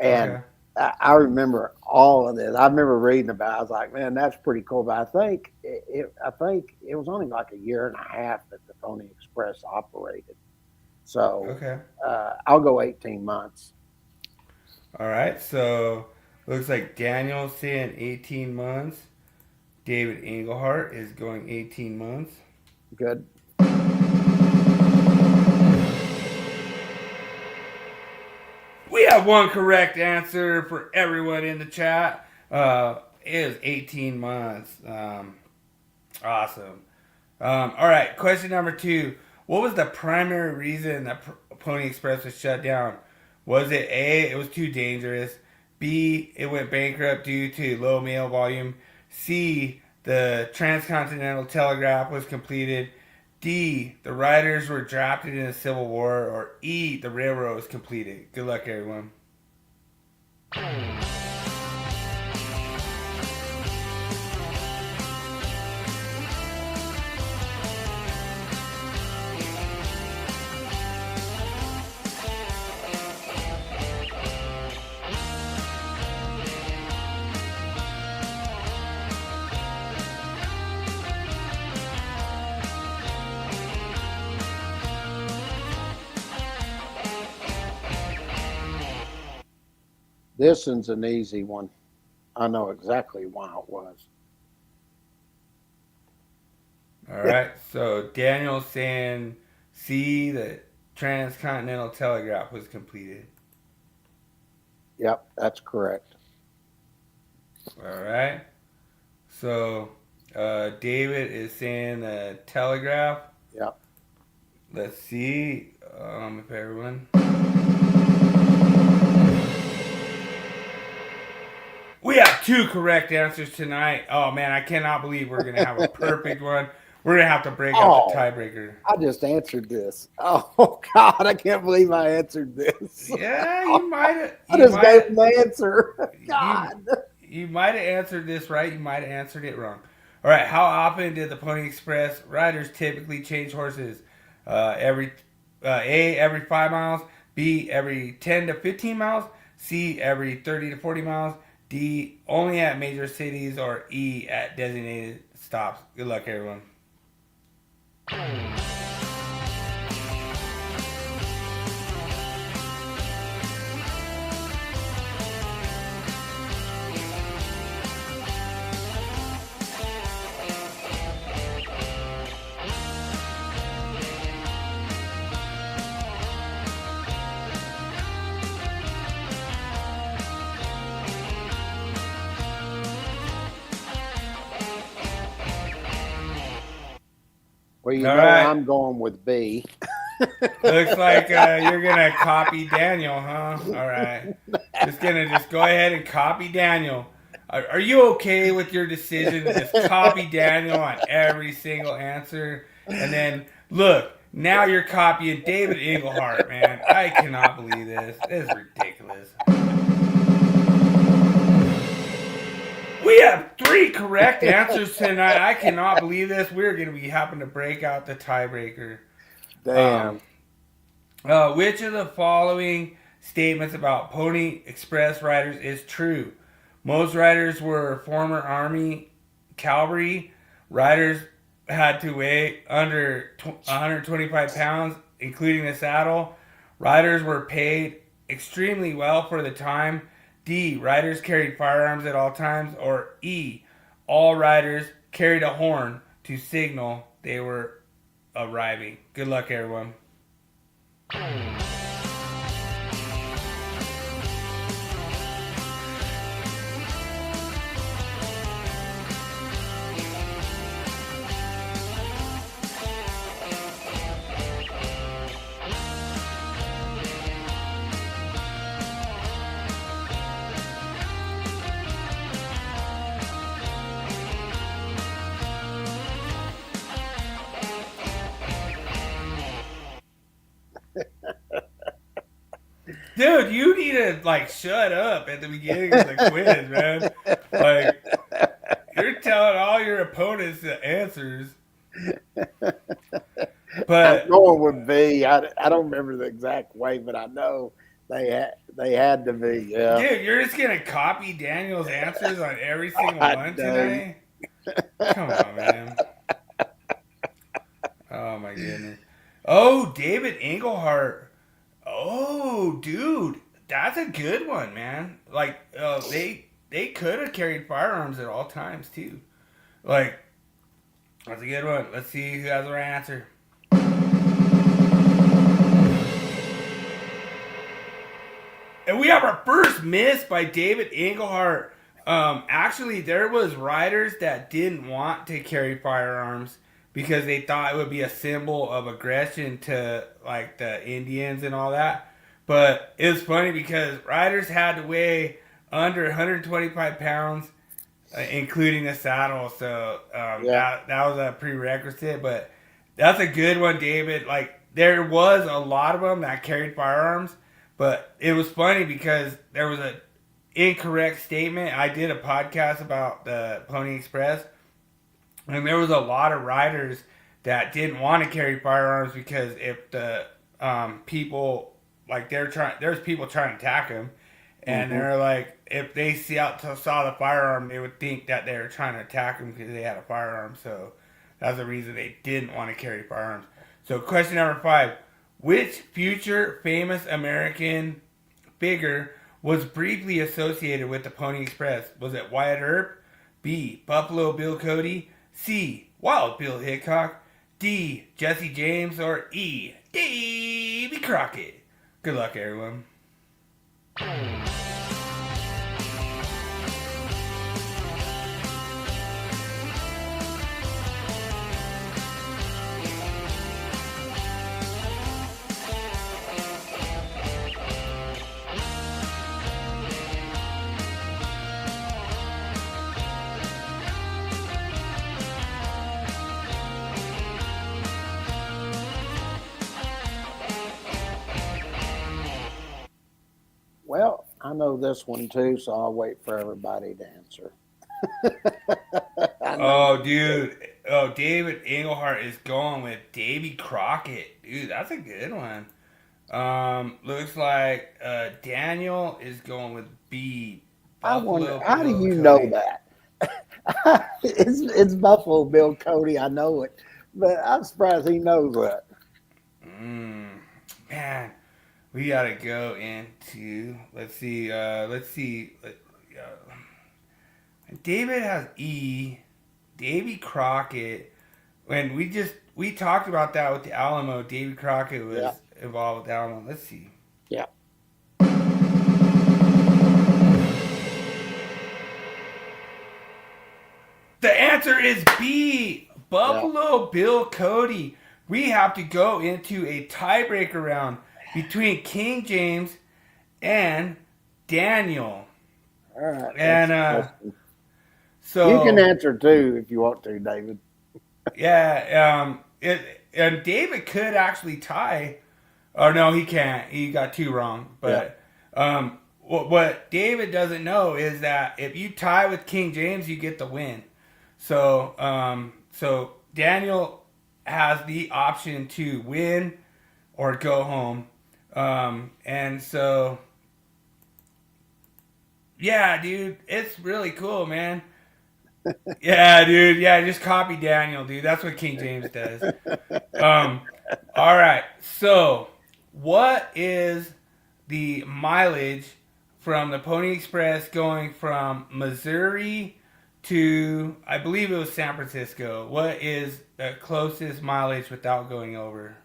And okay. I remember all of this. I remember reading about it. I was like, man, that's pretty cool. But I think it was only like a year and a half that the Pony Express operated. So okay. I'll go 18 months. All right. So looks like Daniel's saying 18 months. David Englehart is going 18 months. Good. We have one correct answer for everyone in the chat. It is 18 months. Awesome. All right, question number 2. What was the primary reason that Pony Express was shut down? Was it A, it was too dangerous? B, it went bankrupt due to low mail volume? C, the transcontinental telegraph was completed? D, the riders were drafted in the Civil War? Or E, the railroad was completed? Good luck, everyone. This one's an easy one. I know exactly why it was. All right, so Daniel's saying C, the transcontinental telegraph was completed. Yep, that's correct. All right, so David is saying the telegraph. Yep. Let's see if everyone. We have 2 correct answers tonight. Oh man, I cannot believe we're gonna have a perfect one. We're gonna have to break up the tiebreaker. I just answered this. Oh God, I can't believe I answered this. Yeah, you might have. I just gave him the answer. God. You might have answered this right. You might have answered it wrong. All right. How often did the Pony Express riders typically change horses? A, every 5 miles. B, every 10 to 15 miles. C, every 30 to 40 miles. D, only at major cities. Or E, at designated stops. Good luck, everyone. Well, you All know right. I'm going with B. Looks like you're gonna copy Daniel, huh? All right. Just go ahead and copy Daniel. Are you okay with your decision to just copy Daniel on every single answer? And then look, now you're copying David Englehart, man. I cannot believe this. This is ridiculous. We have 3 correct answers tonight. I cannot believe this. We're going to be having to break out the tiebreaker. Damn. Which of the following statements about Pony Express riders is true? Most riders were former Army cavalry. Riders had to weigh under 125 pounds, including the saddle. Riders were paid extremely well for the time. D. Riders carried firearms at all times. Or E. All riders carried a horn to signal they were arriving. Good luck, everyone. Dude, you need to like shut up at the beginning of the quiz, man. Like you're telling all your opponents the answers. But I'm going with B. I don't remember the exact way, but I know they had to be. Yeah. dude, you're just gonna copy Daniel's answers on every single I one know. today? Come on, man. Oh my goodness. Oh, David Englehart. Oh, dude, that's a good one, man. Like, they could have carried firearms at all times too. Like, that's a good one. Let's see who has the right answer. And we have our first miss by David Englehart. Actually, there was riders that didn't want to carry firearms because they thought it would be a symbol of aggression to like the Indians and all that. But it was funny because riders had to weigh under 125 pounds, including the saddle. So that was a prerequisite. But that's a good one, David. Like there was a lot of them that carried firearms, but it was funny because there was an incorrect statement. I did a podcast about the Pony Express. And there was a lot of riders that didn't want to carry firearms because if the people like there's people trying to attack them, and they're like if they saw the firearm, they would think that they were trying to attack them because they had a firearm. So that's the reason they didn't want to carry firearms. So question number 5: which future famous American figure was briefly associated with the Pony Express? Was it Wyatt Earp, B. Buffalo Bill Cody, C. Wild Bill Hickok, D. Jesse James, or E. Davy Crockett? Good luck, everyone. Well, I know this one too, so I'll wait for everybody to answer. Oh, dude. Oh, David Englehart is going with Davy Crockett. Dude, that's a good one. Looks like Daniel is going with B. I wonder, Buffalo how do Bill you Cody. know that? It's Buffalo Bill Cody. I know it, but I'm surprised he knows that. Man, we gotta go into. Let's see. David has E. Davy Crockett. When we talked about that with the Alamo. Davy Crockett was involved with the Alamo. Let's see. Yeah. The answer is B. Buffalo Bill Cody. We have to go into a tiebreaker round between King James and Daniel. All right. And so you can answer too if you want to, David. yeah, and David could actually tie. Oh no, he can't. He got two wrong. But what David doesn't know is that if you tie with King James, you get the win. So so Daniel has the option to win or go home. And so yeah, dude, it's really cool, man. Yeah, dude. Yeah, just copy Daniel, dude. That's what King James does. All right. So, what is the mileage from the Pony Express going from Missouri to, I believe it was San Francisco? What is the closest mileage without going over?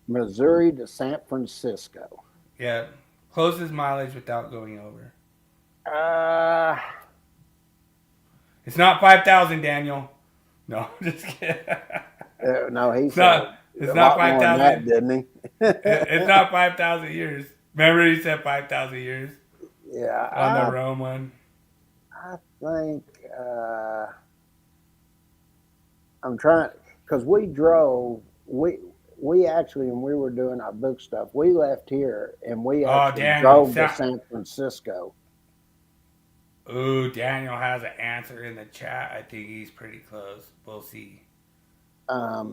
Missouri to San Francisco. Yeah, closest mileage without going over. It's not 5,000, Daniel. No, just kidding. No, he It's said not. It's a not lot more than 5,000. that, didn't he? It's not 5,000 years. Remember, he said 5,000 years Yeah, on the Rome one. I think I'm trying because we drove. We actually, when we were doing our book stuff, we left here and we actually drove to San Francisco. Ooh, Daniel has an answer in the chat. I think he's pretty close. We'll see. I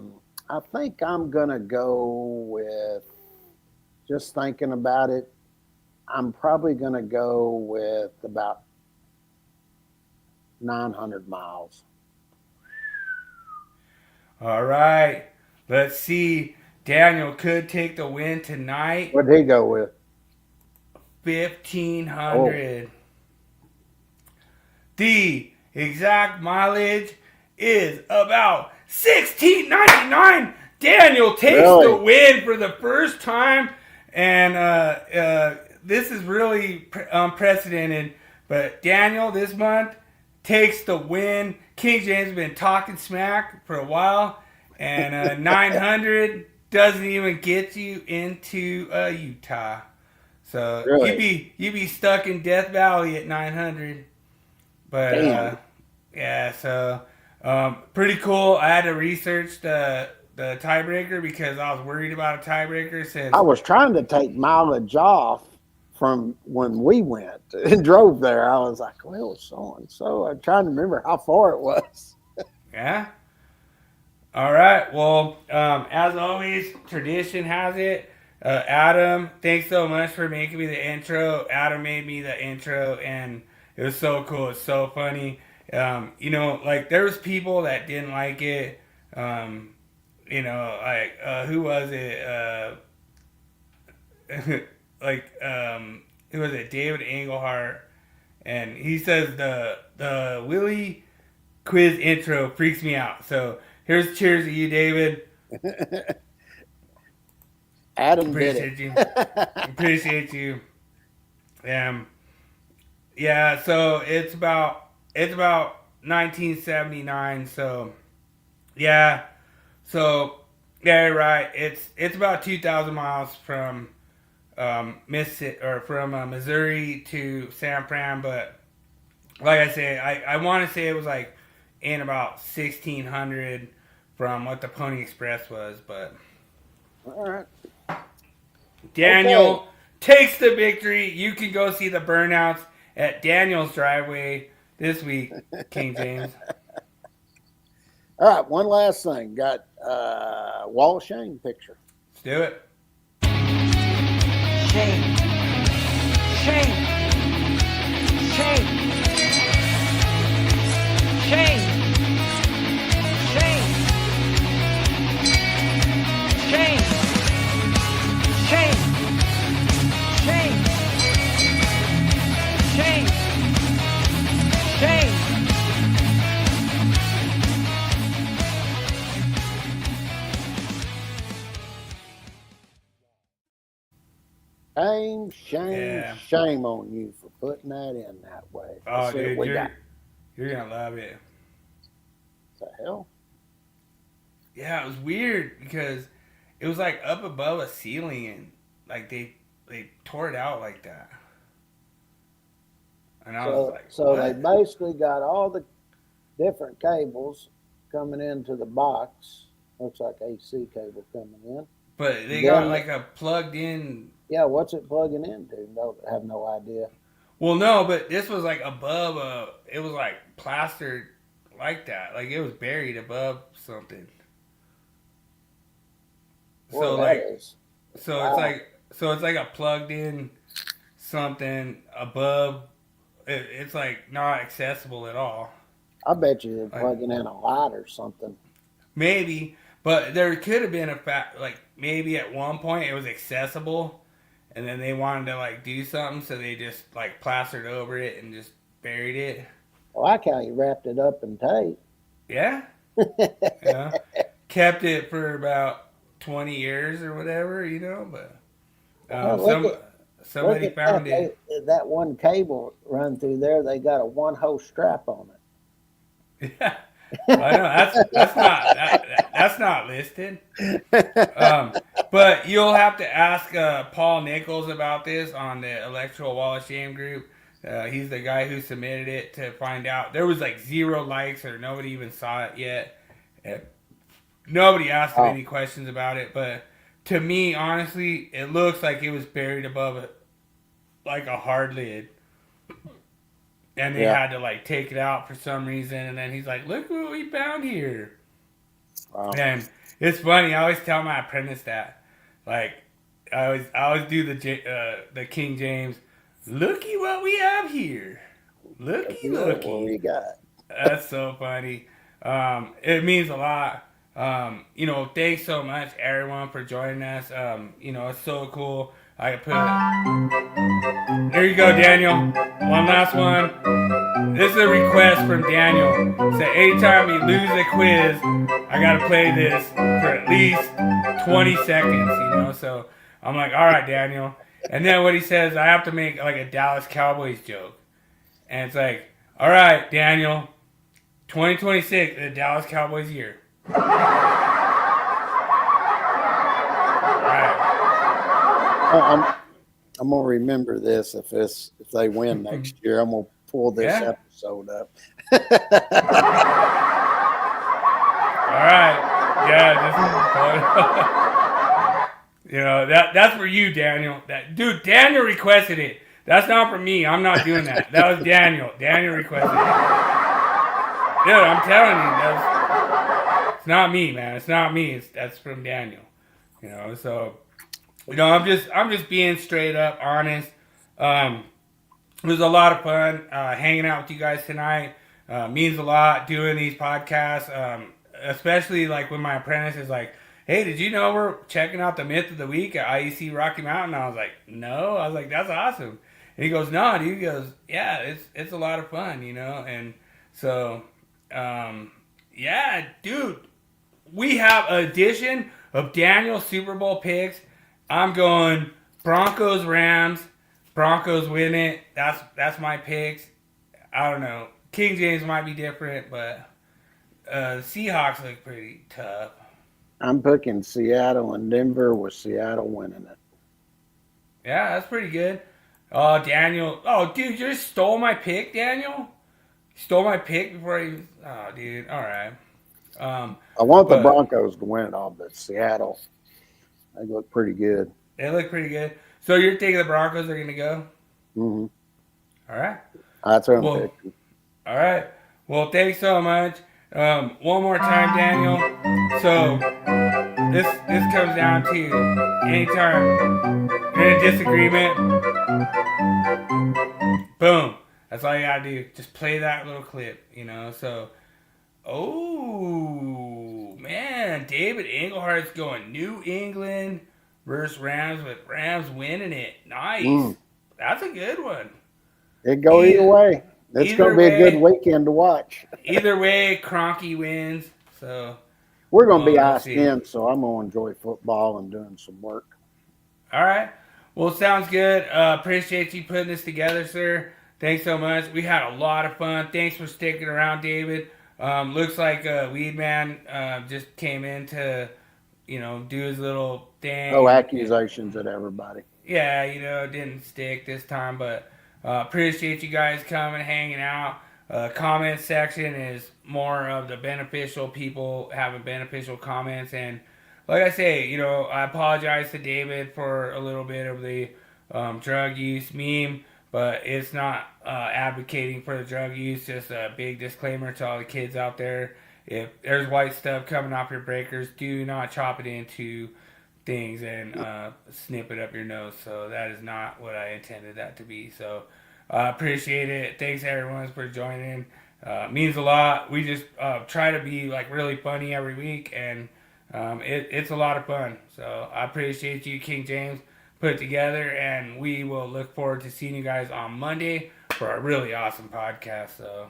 think I'm gonna go with. Just thinking about it, I'm probably gonna go with about 900 miles. All right. Let's see. Daniel could take the win tonight. What did he go with? 1,500. Oh. The exact mileage is about 1,699. Daniel takes the win for the first time. And this is really unprecedented. But Daniel this month takes the win. King James has been talking smack for a while. And 900 doesn't even get you into Utah. So you'd be stuck in Death Valley at 900. But yeah, so pretty cool. I had to research the tiebreaker because I was worried about a tiebreaker. Since I was trying to take mileage off from when we went and drove there. I was like, well, so and so. I'm trying to remember how far it was. Yeah. All right. Well, as always, tradition has it. Adam, thanks so much for making me the intro. Adam made me the intro, and it was so cool. It's so funny. Like there was people that didn't like it. Who was it? Who was it? David Englehart, and he says the Willie Quiz intro freaks me out. So here's cheers to you, David. Adam appreciate you. Appreciate you. Yeah. So it's about 1979. So yeah. So yeah, right. It's about 2,000 miles from Mississippi or from Missouri to San Fran, but like I say, I want to say it was like in about 1,600 from what the Pony Express was, but all right. Daniel takes the victory. You can go see the burnouts at Daniel's driveway this week, King James. All right, one last thing. Got Wall of Shame picture. Let's do it. Shame. Shame. Shame. Shame. Shame. Shame. Shame. Shame. Shame. Shame. Shame on you for putting that in that way. Oh, dude, you're gonna love it. The hell? Yeah, it was weird because it was like up above a ceiling and like they tore it out like that. And I was like, So what? they basically got all the different cables coming into the box. Looks like AC cable coming in. But they Then got like a plugged in. Yeah, what's it plugging into? No, I have no idea. Well, no, but this was like above it was like plastered like that. Like it was buried above something. Well, So that like, is. so Wow. it's like a plugged in something above. It's like not accessible at all. I bet you they're plugging in a light or something. Maybe, but there could have been a fact like maybe at one point it was accessible, and then they wanted to like do something, so they just like plastered over it and just buried it. I like how you wrapped it up in tape. Yeah, yeah. Kept it for about 20 years or whatever, you know. But Well, somebody look at found that. it. That one cable run through there. They got a one-hose strap on it. Yeah, I know that's not listed. But you'll have to ask Paul Nichols about this on the Electoral Wall of Shame group. He's the guy who submitted it to find out. There was like 0 likes or nobody even saw it yet. Nobody asked him any questions about it. But to me, honestly, it looks like it was buried above it, like a hard lid. And they had to like take it out for some reason, and then he's like, "Look what we found here." Wow. And it's funny. I always tell my apprentice that, like, I always do the King James. Looky what we have here. Looky. What we got. That's so funny. It means a lot. Thanks so much everyone for joining us. It's so cool. I put There you go, Daniel. One last one. This is a request from Daniel. So anytime we lose a quiz, I gotta play this for at least 20 seconds, So I'm like, all right, Daniel. And then what he says, I have to make like a Dallas Cowboys joke. And it's like, all right, Daniel, 2026, the Dallas Cowboys year. All right. I'm gonna remember this if they win next year. I'm gonna pull this episode up. All right. Yeah, that's for you, Daniel. Daniel requested it. That's not for me. I'm not doing that. That was Daniel. Daniel requested it. Dude, I'm telling you, it's not me, man. It's not me. That's from Daniel. So I'm just being straight up honest. It was a lot of fun hanging out with you guys tonight. Means a lot doing these podcasts, especially like when my apprentice is like, "Hey, did you know we're checking out the Myth of the Week at IEC Rocky Mountain?" I was like, "No." I was like, "That's awesome." And he goes, "No, dude." He goes, "Yeah, it's a lot of fun, And so, yeah, dude, we have an edition of Daniel's Super Bowl picks. I'm going Broncos, Rams. Broncos win it. That's my picks. I don't know. King James might be different, but the Seahawks look pretty tough. I'm picking Seattle and Denver with Seattle winning it. Yeah, that's pretty good. Oh, Daniel. Oh, dude, you just stole my pick, Daniel? You stole my pick before you... Oh, dude. All right. I want the Broncos to win it all, but Seattle, they look pretty good. They look pretty good. So you're thinking the Broncos are going to go? Mm-hmm. All right. That's what I'm picking. All right. Well, thanks so much. One more time, Daniel. So this comes down to anytime you're in a disagreement, boom. That's all you gotta do. Just play that little clip, So, oh man, David Englehart's going New England versus Rams with Rams winning it. Nice. That's a good one. It go either way. It's going to be a good weekend to watch. Either way, Kroenke wins. So we're going to be iced in, so I'm going to enjoy football and doing some work. All right. Well, sounds good. Appreciate you putting this together, sir. Thanks so much. We had a lot of fun. Thanks for sticking around, David. Looks like Weed Man just came in to, do his little thing. No accusations at everybody. Yeah, it didn't stick this time, but appreciate you guys coming, hanging out. Comment section is more of the beneficial people having beneficial comments. And like I say, I apologize to David for a little bit of the drug use meme, but it's not advocating for the drug use. Just a big disclaimer to all the kids out there. If there's white stuff coming off your breakers, do not chop it into things and snip it up your nose. So that is not what I intended that to be. So appreciate it. Thanks everyone for joining. Means a lot. We just try to be like really funny every week, and it's a lot of fun. So I appreciate you, King James, put it together, and we will look forward to seeing you guys on Monday for a really awesome podcast. So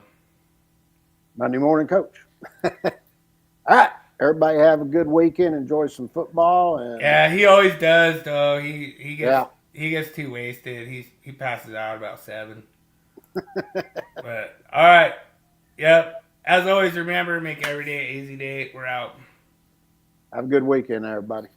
Monday morning, coach. All right. Everybody have a good weekend. Enjoy some football. And yeah, he always does, though. He gets too wasted. He passes out about 7. But all right, yep. As always, remember, make every day an easy day. We're out. Have a good weekend, everybody.